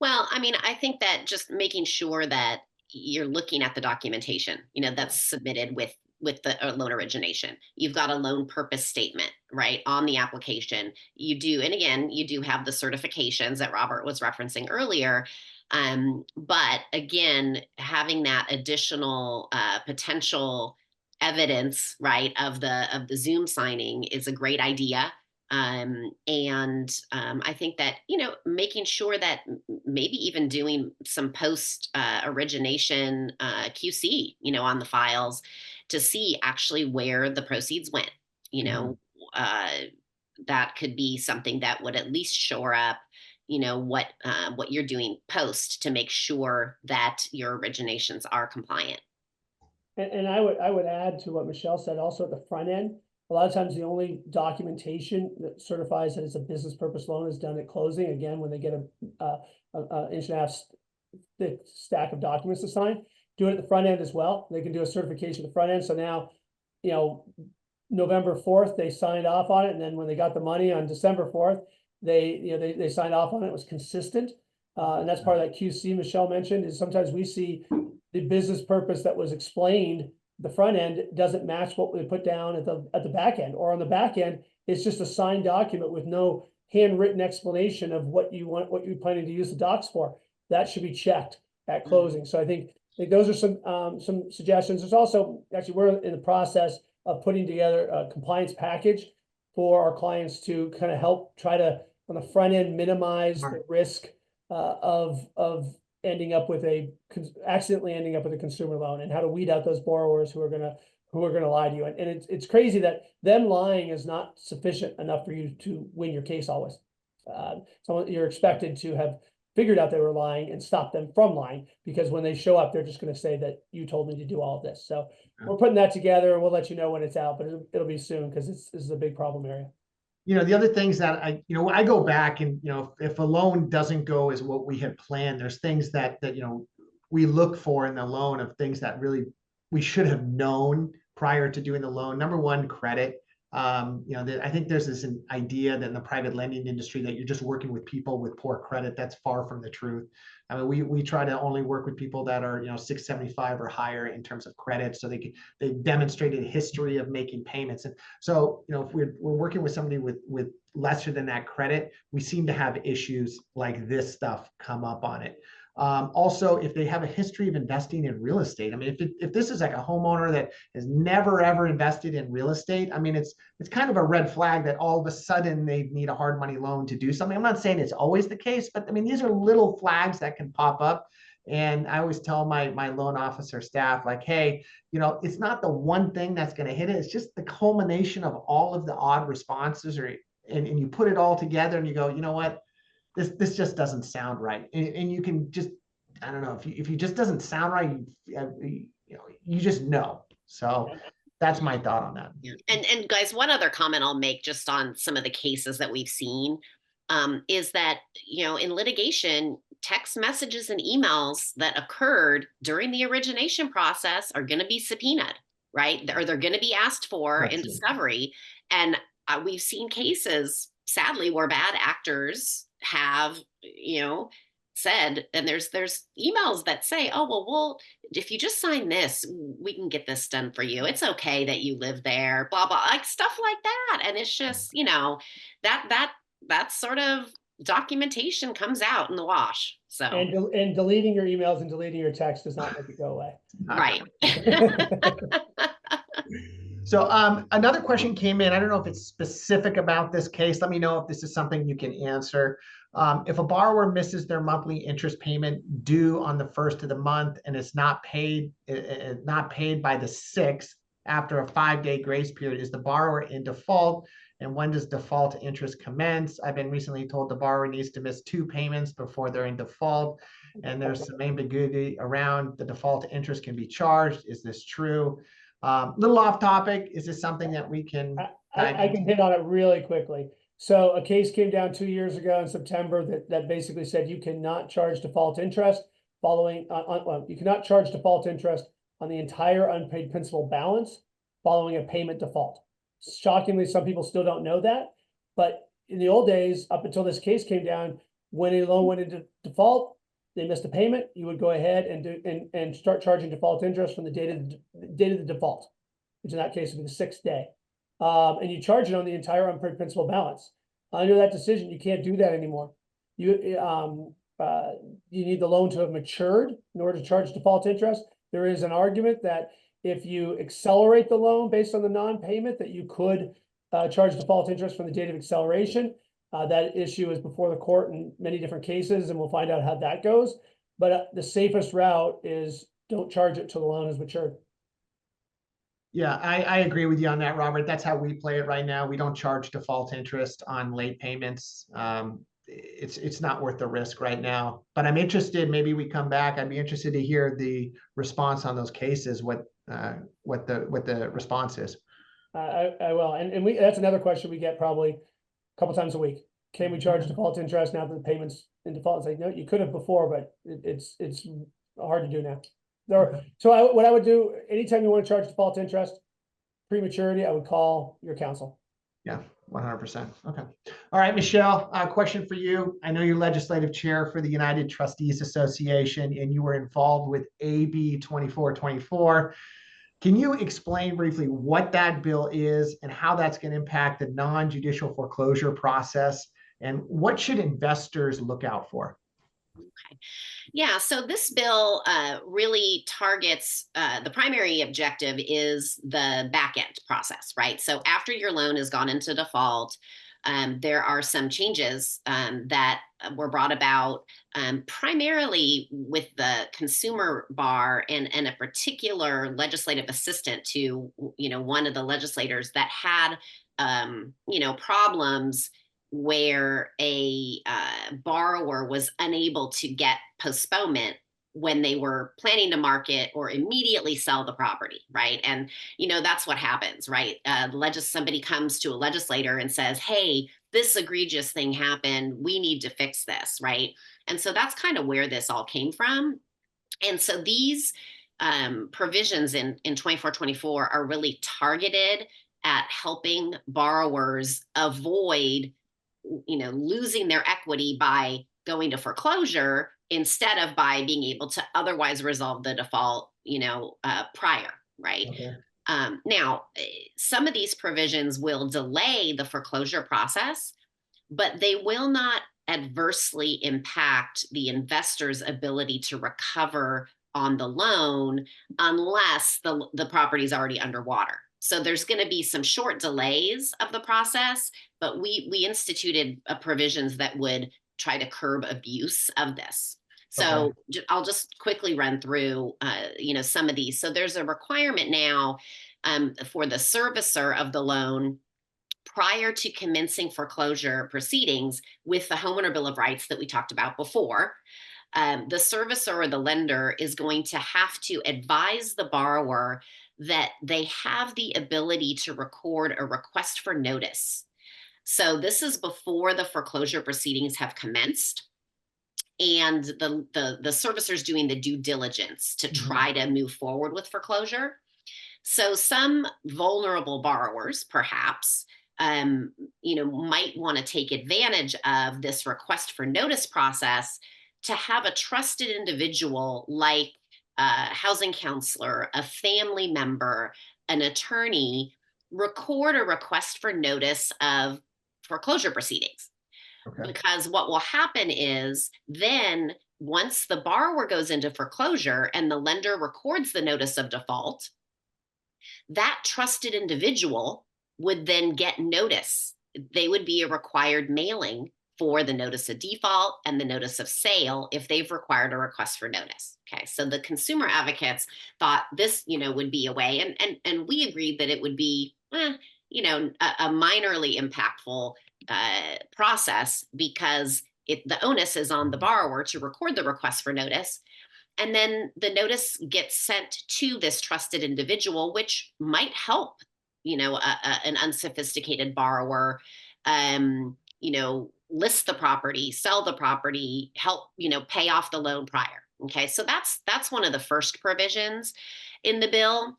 Well, I mean, I think that just making sure that you're looking at the documentation, that's submitted with the loan origination. You've got a loan purpose statement, right, on the application. You do, and again, you do have the certifications that Robert was referencing earlier. But again, having that additional potential evidence, right, of the Zoom signing is a great idea. I think that, making sure that maybe even doing some post origination QC, on the files to see actually where the proceeds went, that could be something that would at least shore up, what you're doing post to make sure that your originations are compliant. And I would add to what Michelle said, also at the front end, a lot of times the only documentation that certifies that it's a business purpose loan is done at closing. Again, when they get an inch and a half thick stack of documents to sign, do it at the front end as well. They can do a certification at the front end. So now, November 4th, they signed off on it. And then when they got the money on December 4th, they signed off on it. It was consistent. And that's part of that QC Michelle mentioned, is sometimes we see the business purpose that was explained, the front end doesn't match what we put down at the back end, or on the back end, it's just a signed document with no handwritten explanation of what you want, what you're planning to use the docs for. That should be checked at closing. So I think those are some suggestions. There's also, actually, we're in the process of putting together a compliance package for our clients to kind of help try to, on the front end, minimize the risk of accidentally ending up with a consumer loan, and how to weed out those borrowers who are gonna lie to you. And it's crazy that them lying is not sufficient enough for you to win your case always. So you're expected to have figured out they were lying and stop them from lying, because when they show up, they're just going to say that you told me to do all of this. So we're putting that together, and we'll let you know when it's out, but it'll be soon, because this is a big problem area. The other things that I go back and, if a loan doesn't go as what we had planned, there's things that we look for in the loan, of things that really we should have known prior to doing the loan. Number one, credit. I think there's this idea that in the private lending industry that you're just working with people with poor credit. That's far from the truth. I mean, we try to only work with people that are 675 or higher in terms of credit, so they demonstrated a history of making payments. And so if we're working with somebody with lesser than that credit, we seem to have issues like this stuff come up on it. Also, if they have a history of investing in real estate, I mean, if this is like a homeowner that has never ever invested in real estate, I mean, it's kind of a red flag that all of a sudden they need a hard money loan to do something. I'm not saying it's always the case, but I mean, these are little flags that can pop up. And I always tell my loan officer staff, like, hey, it's not the one thing that's going to hit it. It's just the culmination of all of the odd responses, and you put it all together and you go, you know what? This just doesn't sound right, and you can just, I don't know, if you just doesn't sound right, you just know. So that's my thought on that. And guys, one other comment I'll make just on some of the cases that we've seen is that in litigation, text messages and emails that occurred during the origination process are going to be subpoenaed, right? Or they're going to be asked for in Gotcha. discovery. And we've seen cases, sadly, where bad actors have, said, and there's emails that say, oh, well, if you just sign this, we can get this done for you. It's okay that you live there, blah, blah, like stuff like that. And it's just, that sort of documentation comes out in the wash. So, And deleting your emails and deleting your text does not make it go away. right. So another question came in. I don't know if it's specific about this case. Let me know if this is something you can answer. If a borrower misses their monthly interest payment due on the first of the month and it's not paid by the 6th after a 5-day grace period, is the borrower in default? And when does default interest commence? I've been recently told the borrower needs to miss 2 payments before they're in default. And there's some ambiguity around the default interest can be charged. Is this true? Little off topic. Is this something that we can? I can hit on it really quickly. So a case came down 2 years ago in September that basically said you cannot charge default interest following you cannot charge default interest on the entire unpaid principal balance following a payment default. Shockingly, some people still don't know that, but in the old days, up until this case came down, when a loan went into default, they missed a payment, you would go ahead and start charging default interest from the date of the default, which in that case would be the 6th day. And you charge it on the entire unpaid principal balance. Under that decision, you can't do that anymore. You need the loan to have matured in order to charge default interest. There is an argument that if you accelerate the loan based on the non-payment, that you could charge default interest from the date of acceleration. That issue is before the court in many different cases, and we'll find out how that goes. But the safest route is don't charge it till the loan is matured. Yeah, I agree with you on that, Robert. That's how we play it right now. We don't charge default interest on late payments. It's not worth the risk right now. But I'm interested. Maybe we come back. I'd be interested to hear the response on those cases. What the response is. I will, and that's another question we get probably a couple times a week. Can we charge default interest now that the payment's in default? It's like, no, you could have before, but it's hard to do now. So what I would do anytime you want to charge default interest, prematurity, I would call your counsel. Yeah, 100%. Okay. All right, Michelle, question for you. I know you're legislative chair for the United Trustees Association, and you were involved with AB 2424. Can you explain briefly what that bill is and how that's going to impact the non-judicial foreclosure process, and what should investors look out for? Okay. Yeah, so this bill really targets the primary objective is the back end process, right? So after your loan has gone into default, there are some changes that were brought about primarily with the consumer bar and a particular legislative assistant to, one of the legislators that had, problems where a borrower was unable to get postponement when they were planning to market or immediately sell the property, right? And that's what happens, right? Somebody comes to a legislator and says, "Hey, this egregious thing happened. We need to fix this," right? And so that's kind of where this all came from. And so these provisions in 2424 are really targeted at helping borrowers avoid losing their equity by going to foreclosure instead of by being able to otherwise resolve the default, prior, right? Okay. Now, some of these provisions will delay the foreclosure process, but they will not adversely impact the investor's ability to recover on the loan unless the property is already underwater. So there's going to be some short delays of the process, but we instituted provisions that would try to curb abuse of this. So okay. I'll just quickly run through, some of these. So there's a requirement now for the servicer of the loan prior to commencing foreclosure proceedings with the homeowner bill of rights that we talked about before. The servicer or the lender is going to have to advise the borrower that they have the ability to record a request for notice. So this is before the foreclosure proceedings have commenced, and the servicer is doing the due diligence to try to move forward with foreclosure. So some vulnerable borrowers, perhaps, might want to take advantage of this request for notice process to have a trusted individual like a housing counselor, a family member, an attorney record a request for notice of foreclosure proceedings. Okay. Because what will happen is then once the borrower goes into foreclosure and the lender records the notice of default, that trusted individual would then get notice. They would be a required mailing for the notice of default and the notice of sale if they've required a request for notice. Okay, so the consumer advocates thought this, would be a way, and we agreed that it would be, a minorly impactful process because the onus is on the borrower to record the request for notice. And then the notice gets sent to this trusted individual, which might help, an unsophisticated borrower, list the property, sell the property, help, pay off the loan prior. Okay, so that's one of the first provisions in the bill.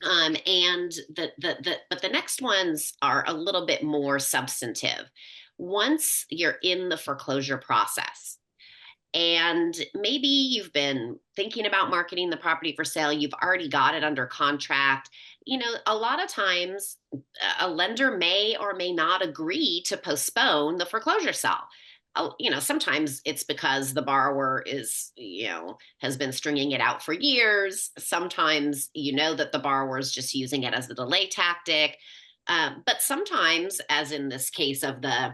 But the next ones are a little bit more substantive. Once you're in the foreclosure process, and maybe you've been thinking about marketing the property for sale, you've already got it under contract. A lot of times a lender may or may not agree to postpone the foreclosure sale. Sometimes it's because the borrower has been stringing it out for years. Sometimes that the borrower is just using it as a delay tactic. But sometimes, as in this case of the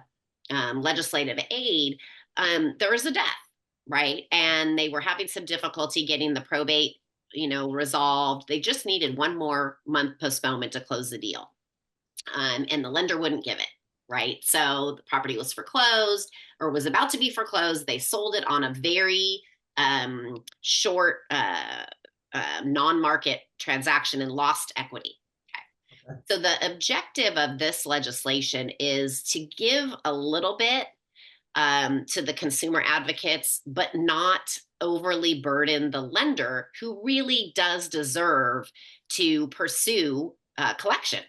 legislative aid, there was a death. Right. And they were having some difficulty getting the probate, resolved. They just needed one more month postponement to close the deal. And the lender wouldn't give it. Right. So the property was foreclosed or was about to be foreclosed. They sold it on a very short non-market transaction and lost equity. Okay. So the objective of this legislation is to give a little bit to the consumer advocates, but not overly burden the lender who really does deserve to pursue collection.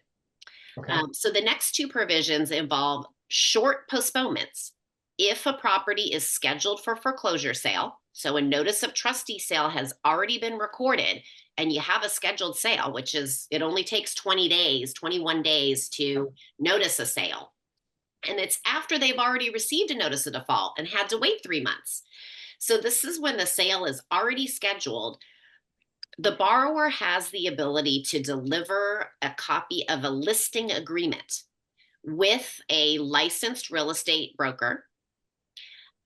Okay. So the next two provisions involve short postponements. If a property is scheduled for foreclosure sale, so a notice of trustee sale has already been recorded and you have a scheduled sale, which is, it only takes 20 days, 21 days to notice a sale. And it's after they've already received a notice of default and had to wait 3 months. So this is when the sale is already scheduled. The borrower has the ability to deliver a copy of a listing agreement with a licensed real estate broker.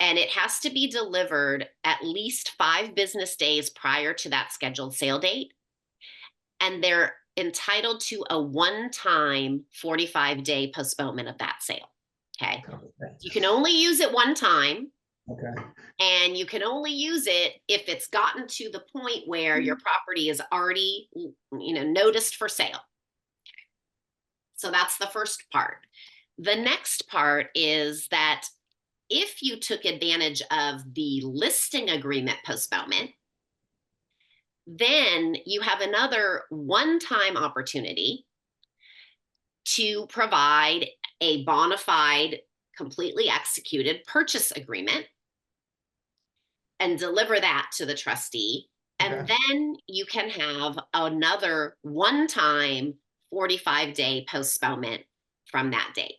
And it has to be delivered at least 5 business days prior to that scheduled sale date. And they're entitled to a one-time 45-day postponement of that sale. Okay. You can only use it one time. Okay. And you can only use it if it's gotten to the point where your property is already, noticed for sale. Okay. So that's the first part. The next part is that if you took advantage of the listing agreement postponement, then you have another one-time opportunity to provide a bona fide, completely executed purchase agreement and deliver that to the trustee. Okay. And then you can have another one-time 45-day postponement from that date.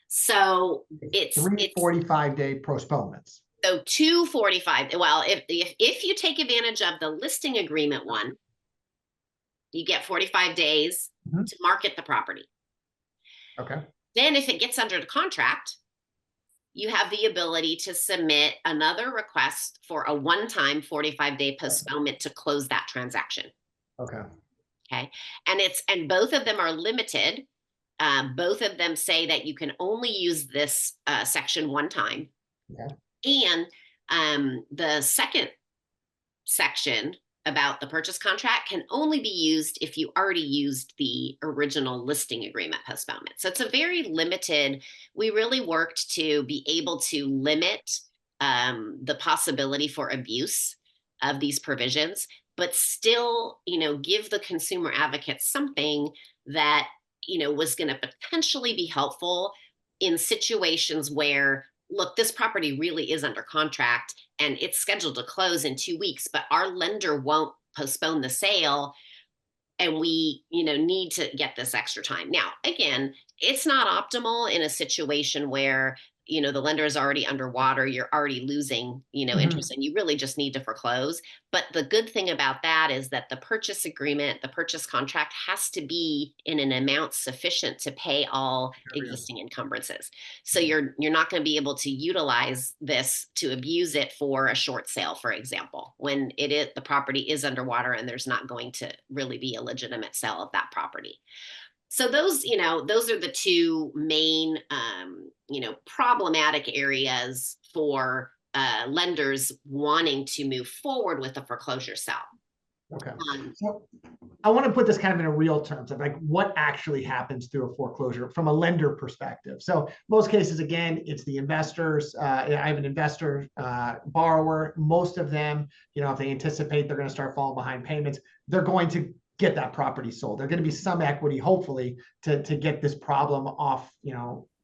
So it's 45-day postponements. So 245. Well, if you take advantage of the listing agreement one, you get 45 days to market the property. Okay. Then if it gets under the contract, you have the ability to submit another request for a one-time 45-day postponement to close that transaction. Okay. Okay. And both of them are limited. Both of them say that you can only use this section one time. Okay. And the second section about the purchase contract can only be used if you already used the original listing agreement postponement. So it's a very limited, we really worked to be able to limit the possibility for abuse of these provisions. but still, give the consumer advocate something that, was going to potentially be helpful in situations where, look, this property really is under contract and it's scheduled to close in 2 weeks, but our lender won't postpone the sale, and we need to get this extra time. Now, again, it's not optimal in a situation where the lender is already underwater, you're already losing interest, and you really just need to foreclose. But the good thing about that is that the purchase agreement, the purchase contract, has to be in an amount sufficient to pay all existing encumbrances. So you're not going to be able to utilize this to abuse it for a short sale, for example, when the property is underwater and there's not going to really be a legitimate sale of that property. So those are the two main, problematic areas for lenders wanting to move forward with a foreclosure sale. Okay. So I want to put this kind of in a real terms of like what actually happens through a foreclosure from a lender perspective. So most cases, again, it's the investors. I have an investor borrower. Most of them, if they anticipate they're going to start falling behind payments, they're going to get that property sold. There's going to be some equity, hopefully, to get this problem off,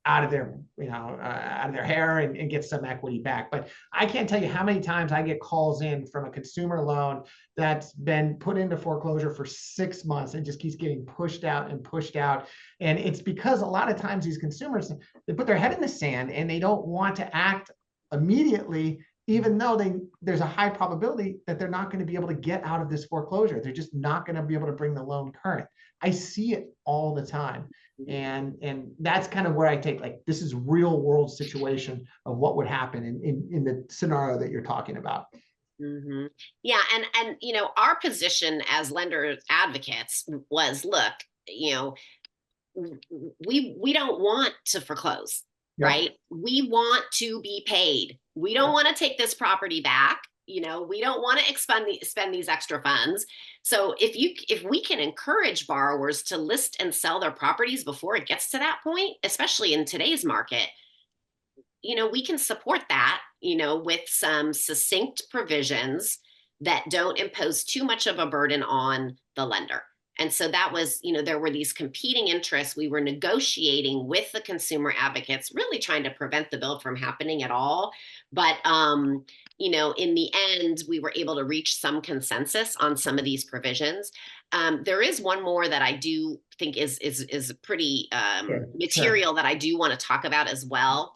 out of their, out of their hair and get some equity back. But I can't tell you how many times I get calls in from a consumer loan that's been put into foreclosure for 6 months and just keeps getting pushed out and pushed out. And it's because a lot of times these consumers, they put their head in the sand and they don't want to act immediately, even though there's a high probability that they're not going to be able to get out of this foreclosure. They're just not going to be able to bring the loan current. I see it all the time. And that's kind of where I take, like, this is real world situation of what would happen in the scenario that you're talking about. Mm-hmm. Yeah. And, our position as lender advocates was, look, we don't want to foreclose. Yep. Right? We want to be paid. We don't want to take this property back. We don't want to spend these extra funds. So if we can encourage borrowers to list and sell their properties before it gets to that point, especially in today's market, we can support that, with some succinct provisions that don't impose too much of a burden on the lender. And so that was, there were these competing interests. We were negotiating with the consumer advocates, really trying to prevent the build from happening at all. But, in the end, we were able to reach some consensus on some of these provisions. There is one more that I do think is pretty material that I do want to talk about as well.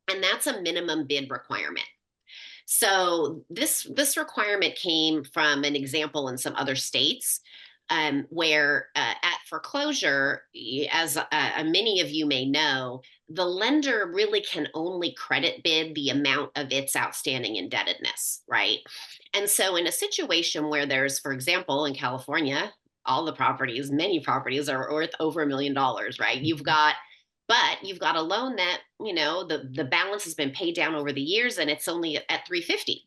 And that's a minimum bid requirement. So this requirement came from an example in some other states. Where at foreclosure, as many of you may know, the lender really can only credit bid the amount of its outstanding indebtedness, right? And so in a situation where there's, for example, in California, many properties are worth over $1 million, right? You've got a loan that, the balance has been paid down over the years and it's only at $350.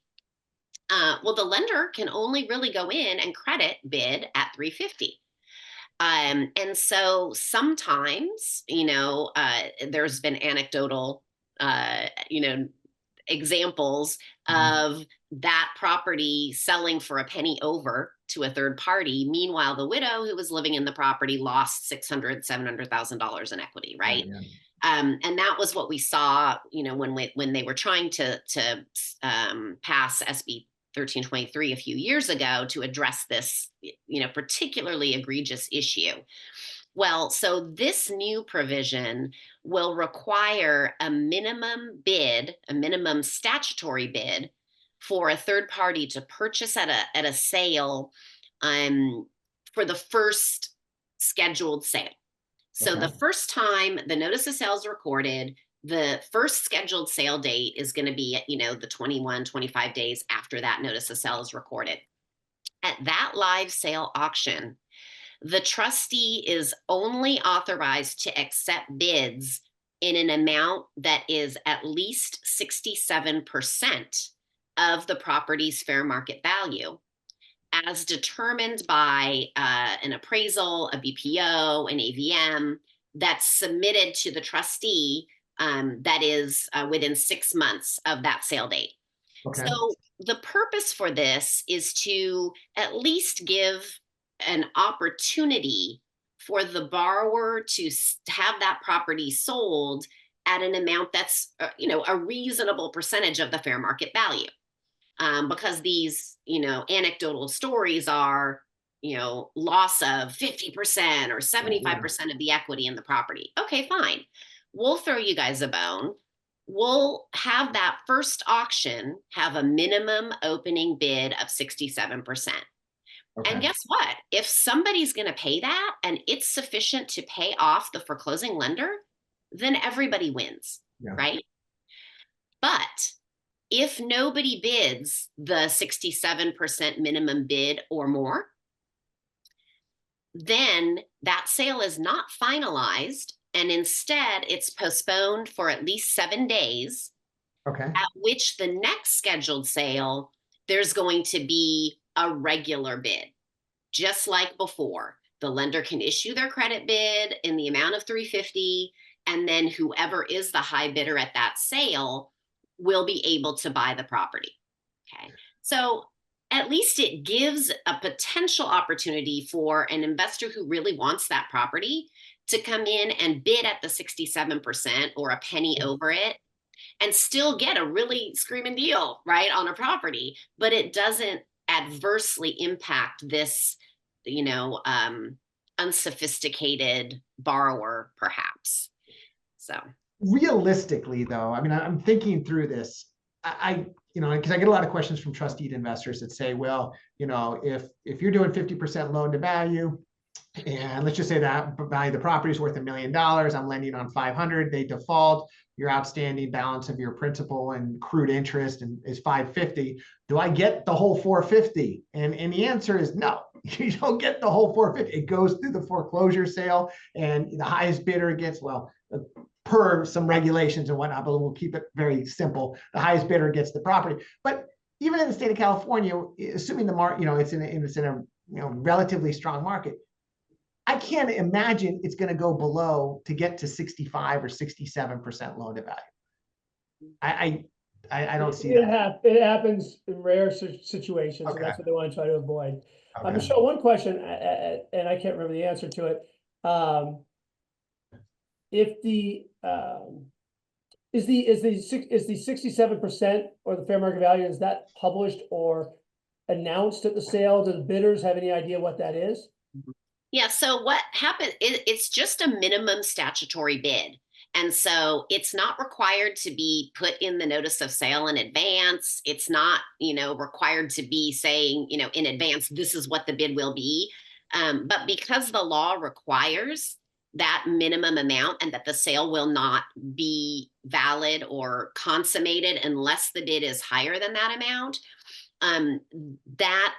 Well, the lender can only really go in and credit bid at $350. And so sometimes, there's been anecdotal, examples of that property selling for a penny over to a third party. Meanwhile, the widow who was living in the property lost $600,000, $700,000 in equity, right? Oh, yeah. And that was what we saw, when they were trying to pass SB 1323 a few years ago to address this, particularly egregious issue. Well, so this new provision will require a minimum statutory bid for a third party to purchase at a sale for the first scheduled sale. So the first time the notice of sale is recorded, the first scheduled sale date is going to be, the 21, 25 days after that notice of sale is recorded. At that live sale auction, the trustee is only authorized to accept bids in an amount that is at least 67% of the property's fair market value, as determined by an appraisal, a BPO, an AVM that's submitted to the trustee that is within 6 months of that sale date. Okay. So the purpose for this is to at least give an opportunity for the borrower to have that property sold at an amount that's, a reasonable percentage of the fair market value. Because these, anecdotal stories are, loss of 50% or 75% of the equity in the property. Okay, fine. We'll throw you guys a bone. We'll have that first auction have a minimum opening bid of 67%. Okay. And guess what? If somebody's going to pay that and it's sufficient to pay off the foreclosing lender, then everybody wins, right? But if nobody bids the 67% minimum bid or more, then that sale is not finalized, and instead it's postponed for at least 7 days. Okay. At which the next scheduled sale, there's going to be a regular bid, just like before. The lender can issue their credit bid in the amount of $350, and then whoever is the high bidder at that sale will be able to buy the property. Okay. So at least it gives a potential opportunity for an investor who really wants that property to come in and bid at the 67% or a penny over it and still get a really screaming deal, right, on a property, but it doesn't adversely impact this, unsophisticated borrower, perhaps. So realistically, though, I mean, I'm thinking through this. Because I get a lot of questions from trustee investors that say, well, if you're doing 50% loan to value, and let's just say that value of the property is worth $1 million, I'm lending on 500, they default, your outstanding balance of your principal and accrued interest is 550. Do I get the whole 450? And the answer is no. You don't get the whole 450. It goes through the foreclosure sale, and the highest bidder gets, well, per some regulations and whatnot, but we'll keep it very simple. The highest bidder gets the property. But even in the state of California, assuming the market, it's in a relatively strong market, I can't imagine it's going to go below to get to 65 or 67% loan to value. I don't see that. It happens in rare situations, and that's what they want to try to avoid. Michelle, one question, and I can't remember the answer to it. If the is the 67% or the fair market value, is that published or announced at the sale? Do the bidders have any idea what that is? Yeah, so what happened, it's just a minimum statutory bid. And so it's not required to be put in the notice of sale in advance. It's not, required to be saying, in advance, this is what the bid will be. But because the law requires that minimum amount and that the sale will not be valid or consummated unless the bid is higher than that amount, that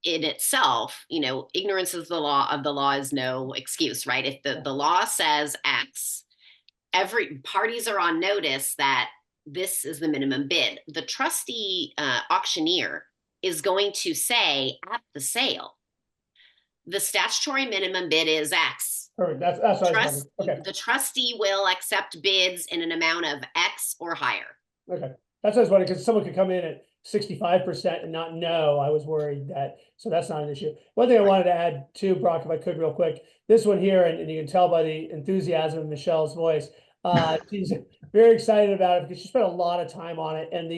in itself, ignorance of the law is no excuse, right? If the law says X, every parties are on notice that this is the minimum bid. The trustee auctioneer is going to say at the sale, the statutory minimum bid is X. Perfect. That's what I was wondering. Okay. The trustee will accept bids in an amount of X or higher. Okay. That's what I was wondering, because someone could come in at 65% and not know. I was worried that, so that's not an issue. One thing I wanted to add too, Brock, if I could real quick, this one here, and you can tell by the enthusiasm in Michelle's voice, she's very excited about it because she spent a lot of time on it. And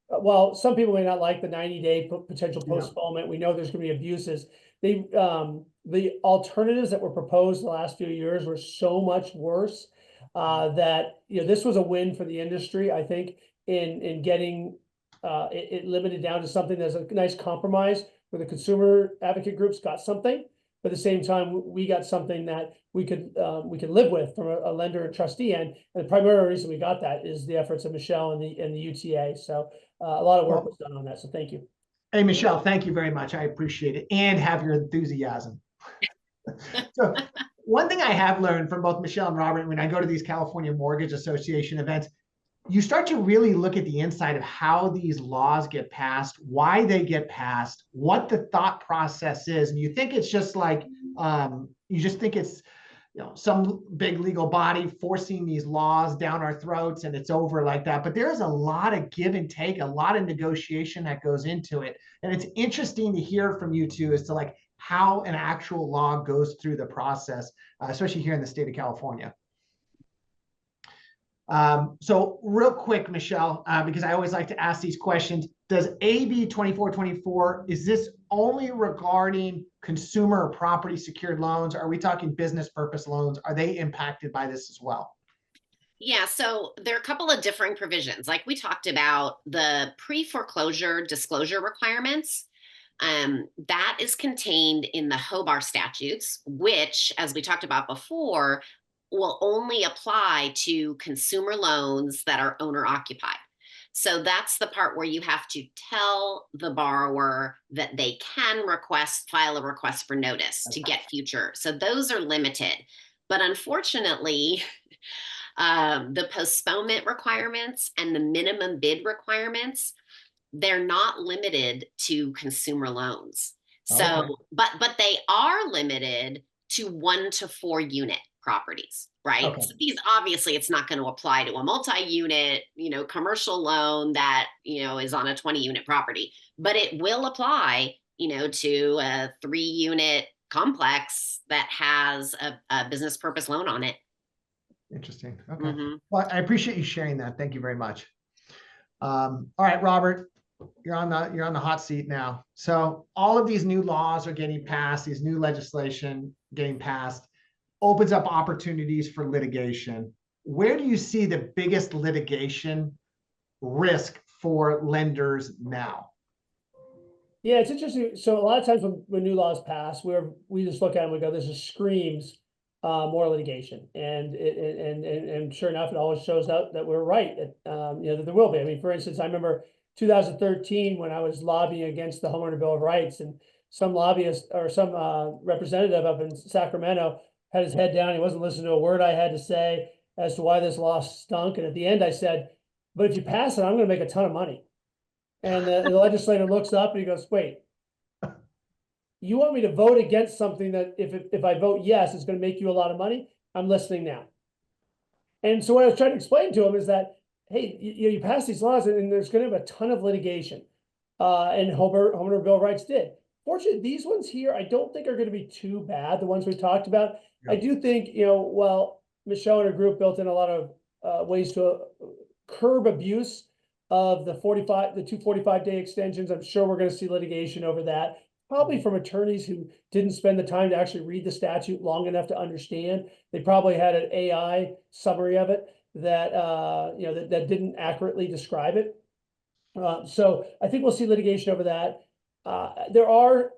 well, some people may not like the 90-day potential postponement. We know there's going to be abuses. The alternatives that were proposed the last few years were so much worse that, this was a win for the industry, I think, in getting it limited down to something that's a nice compromise where the consumer advocate groups got something, but at the same time we got something that we could live with from a lender and trustee end. And the primary reason we got that is the efforts of Michelle and the UTA. So a lot of work was done on that. So thank you. Hey, Michelle, thank you very much. I appreciate it, and have your enthusiasm. So one thing I have learned from both Michelle and Robert, when I go to these California Mortgage Association events, you start to really look at the inside of how these laws get passed, why they get passed, what the thought process is. And you think it's just like, you just think it's some big legal body forcing these laws down our throats and it's over like that. But there's a lot of give and take, a lot of negotiation that goes into it. And it's interesting to hear from you two as to like how an actual law goes through the process, especially here in the state of California. So real quick, Michelle, because I always like to ask these questions, does AB 2424, is this only regarding consumer or property secured loans? Are we talking business purpose loans? Are they impacted by this as well? Yeah, so there are a couple of differing provisions. Like we talked about the pre-foreclosure disclosure requirements. That is contained in the HOBAR statutes, which, as we talked about before, will only apply to consumer loans that are owner occupied. So that's the part where you have to tell the borrower that they can file a request for notice to get future. So those are limited. But unfortunately, the postponement requirements and the minimum bid requirements, they're not limited to consumer loans. So, Okay. but they are limited to 1 to 4 unit properties, right? Okay. So these, obviously it's not going to apply to a multi-unit, commercial loan that, is on a 20-unit property, but it will apply, to a 3-unit complex that has a business purpose loan on it. Interesting. Okay. Well, I appreciate you sharing that. Thank you very much. All right, Robert, you're on the hot seat now. So all of these new laws are getting passed, these new legislation getting passed, opens up opportunities for litigation. Where do you see the biggest litigation risk for lenders now? Yeah, it's interesting. So a lot of times when new laws pass, we just look at them and go, this just screams more litigation. And sure enough, it always shows out that we're right, that there will be. I mean, for instance, I remember 2013 when I was lobbying against the Homeowner Bill of Rights, and some lobbyist or some representative up in Sacramento had his head down. He wasn't listening to a word I had to say as to why this law stunk. And at the end I said, but if you pass it, I'm going to make a ton of money. And the legislator looks up and he goes, wait, you want me to vote against something that if I vote yes, it's going to make you a lot of money? I'm listening now. And so what I was trying to explain to him is that, hey, you pass these laws and there's going to have a ton of litigation. And Homeowner Bill of Rights did. Fortunately, these ones here, I don't think are going to be too bad, the ones we talked about. Yeah. I do think, well, Michelle and her group built in a lot of ways to curb abuse of the 245-day extensions. I'm sure we're going to see litigation over that, probably from attorneys who didn't spend the time to actually read the statute long enough to understand. They probably had an AI summary of it that that didn't accurately describe it. So I think we'll see litigation over that. There are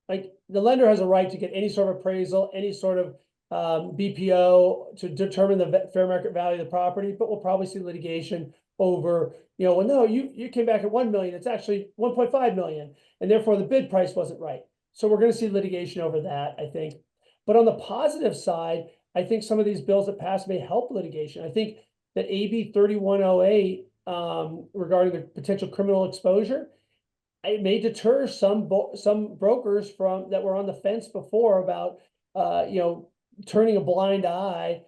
like the lender has a right to get any sort of appraisal, any sort of BPO to determine the fair market value of the property, but we'll probably see litigation over, well, no, you came back at 1 million, it's actually 1.5 million, and therefore the bid price wasn't right. So we're going to see litigation over that, I think. But on the positive side, I think some of these bills that pass may help litigation. I think that AB 3108 regarding the potential criminal exposure, it may deter some brokers from that were on the fence before about turning a blind eye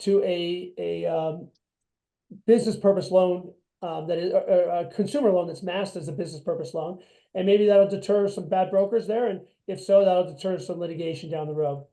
to a business purpose loan that is a consumer loan that's masked as a business purpose loan, and maybe that'll deter some bad brokers there, and if so, that'll deter some litigation down the road.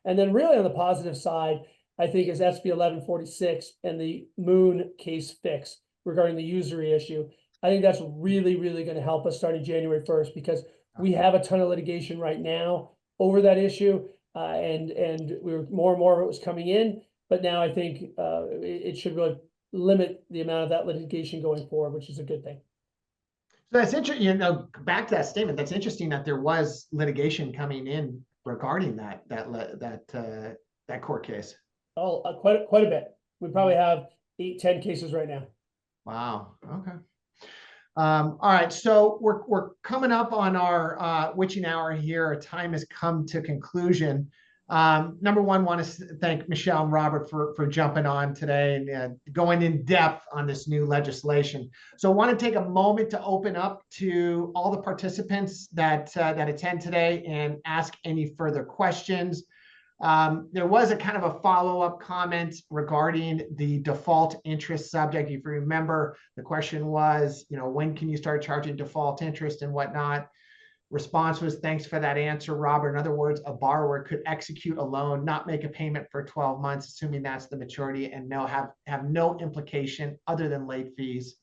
And then really on the positive side, I think is SB 1146 and the Moon case fix regarding the usury issue. I think that's really, really going to help us starting January 1st, because we have a ton of litigation right now over that issue, and we're more and more of it was coming in, but now I think it should really limit the amount of that litigation going forward, which is a good thing. So that's interesting. Back to that statement. That's interesting that there was litigation coming in regarding that court case. Oh, quite a bit. We probably have 8-10 cases right now. Wow. Okay. All right. So we're coming up on our witching hour here. Our time has come to conclusion. Number one, want to thank Michelle and Robert for jumping on today and going in depth on this new legislation. So I want to take a moment to open up to all the participants that attend today and ask any further questions. There was a kind of a follow-up comment regarding the default interest subject. If you remember, the question was, when can you start charging default interest and whatnot? Response was, thanks for that answer, Robert. In other words, a borrower could execute a loan, not make a payment for 12 months, assuming that's the maturity, and have no implication other than late fees,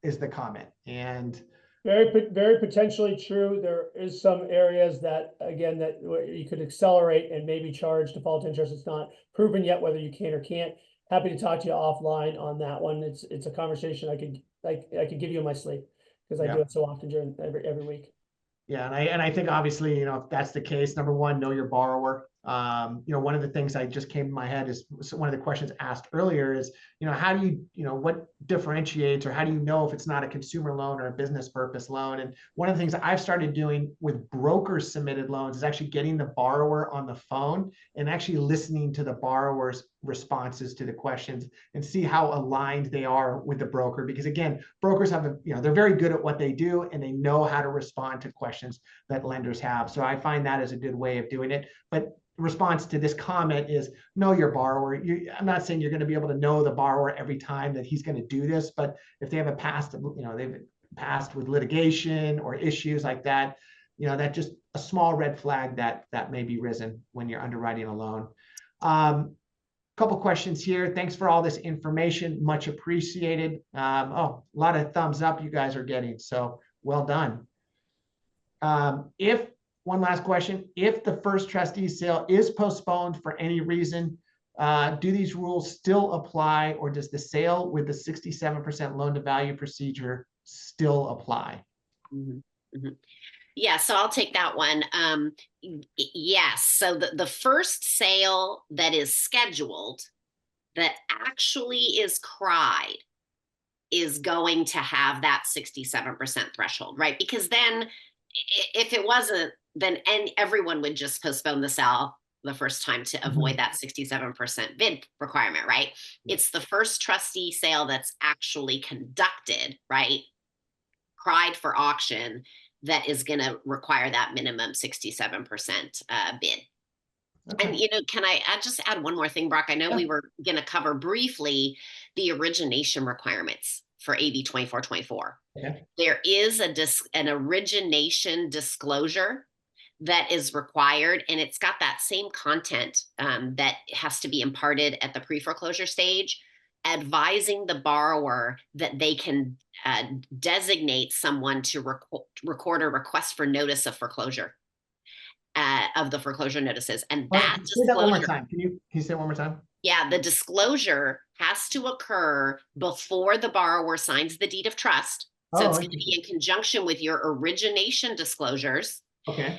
is the comment. And very potentially true. There is some areas that, again, that you could accelerate and maybe charge default interest. It's not proven yet whether you can or can't. Happy to talk to you offline on that one. It's a conversation I could give you in my sleep, because I do it so often during every week. Yeah, and I think obviously, if that's the case, number one, know your borrower. One of the things I just came to my head is one of the questions asked earlier is, how do you, what differentiates, or how do you know if it's not a consumer loan or a business purpose loan? And one of the things that I've started doing with brokers submitted loans is actually getting the borrower on the phone and actually listening to the borrower's responses to the questions and see how aligned they are with the broker. Because again, brokers have they're very good at what they do, and they know how to respond to questions that lenders have. So I find that as a good way of doing it. But response to this comment is, know your borrower. I'm not saying you're going to be able to know the borrower every time that he's going to do this, but if they have a past, they've passed with litigation or issues like that, that just a small red flag that may be risen when you're underwriting a loan. Couple questions here. Thanks for all this information. Much appreciated. A lot of thumbs up you guys are getting. So well done. One last question, if the first trustee sale is postponed for any reason, do these rules still apply, or does the sale with the 67% loan to value procedure still apply? Mm-hmm. Mm-hmm. Yeah, so I'll take that one. Yes, so the first sale that is scheduled that actually is cried is going to have that 67% threshold, right? Because then if it wasn't, then everyone would just postpone the sale the first time to avoid that 67% bid requirement, right? It's the first trustee sale that's actually conducted, right? Cried for auction, that is going to require that minimum 67% bid. Okay. And, can I just add one more thing, Brock? I know we were going to cover briefly the origination requirements for AB 2424. Okay. There is an origination disclosure that is required, and it's got that same content that has to be imparted at the pre-foreclosure stage, advising the borrower that they can designate someone to record a request for notice of foreclosure of the foreclosure notices. And that say that one more time. Can you say it one more time? Yeah, the disclosure has to occur before the borrower signs the deed of trust. So it's going to be in conjunction with your origination disclosures. Okay. And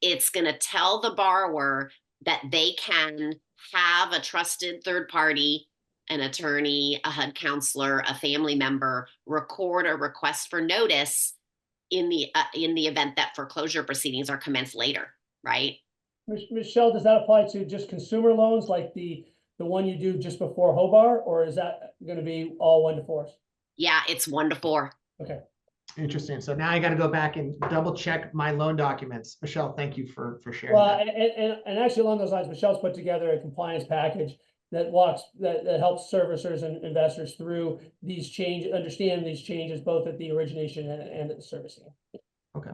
it's going to tell the borrower that they can have a trusted third party, an attorney, a HUD counselor, a family member, record a request for notice in the event that foreclosure proceedings are commenced later, right? Michelle, does that apply to just consumer loans, like the one you do just before HOBAR, or is that going to be all 1 to 4s? Yeah, it's 1 to 4. Okay. Interesting. So now I got to go back and double check my loan documents. Michelle, thank you for sharing. Well, that. And actually along those lines, Michelle's put together a compliance package that helps servicers and investors through these changes, understand these changes both at the origination and at the servicing. Okay.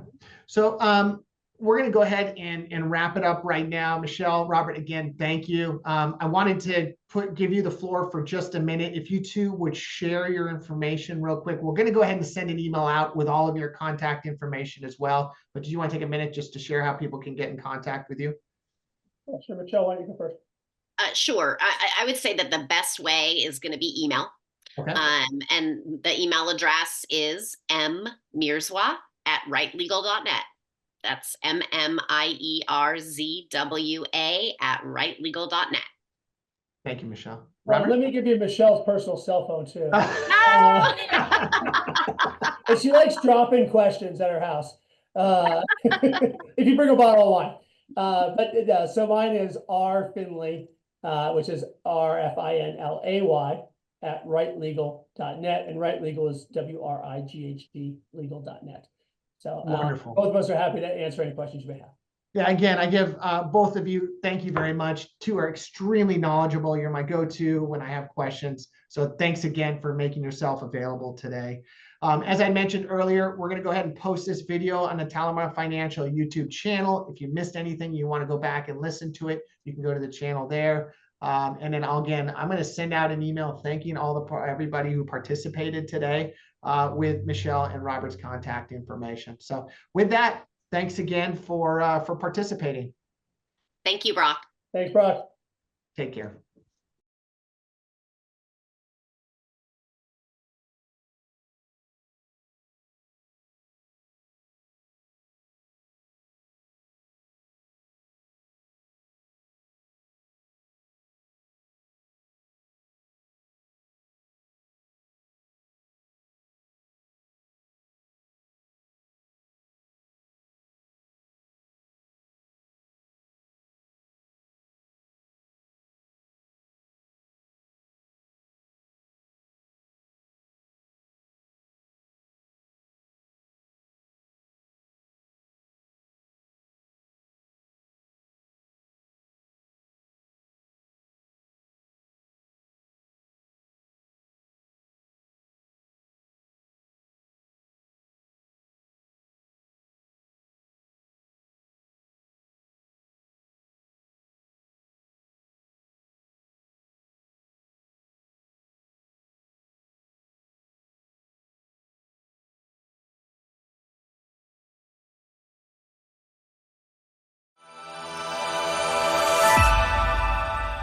So we're going to go ahead and wrap it up right now. Michelle, Robert, again, thank you. I wanted to give you the floor for just a minute. If you two would share your information real quick. We're going to go ahead and send an email out with all of your contact information as well. But do you want to take a minute just to share how people can get in contact with you? Yeah, sure. Michelle, why don't you go first? Sure. I would say that the best way is going to be email. Okay. And the email address is mierzwa@rightlegal.net. That's MMIERZWA@rightlegal.net. Thank you, Michelle. Let me give you Michelle's personal cell phone too. And she likes dropping questions at her house. If you bring a bottle of wine. So mine is R Finlay, which is RFINLAY @rightlegal.net, and Right Legal is WRIGHT legal.net. So wonderful. both of us are happy to answer any questions you may have. Yeah, again, I give both of you, thank you very much. Two are extremely knowledgeable. You're my go-to when I have questions. So thanks again for making yourself available today. As I mentioned earlier, we're going to go ahead and post this video on the TaliMar Financial YouTube channel. If you missed anything, you want to go back and listen to it, you can go to the channel there. And then I'm going to send out an email thanking everybody who participated today with Michelle and Robert's contact information. So with that, thanks again for participating. Thank you, Brock. Thanks, Brock. Take care.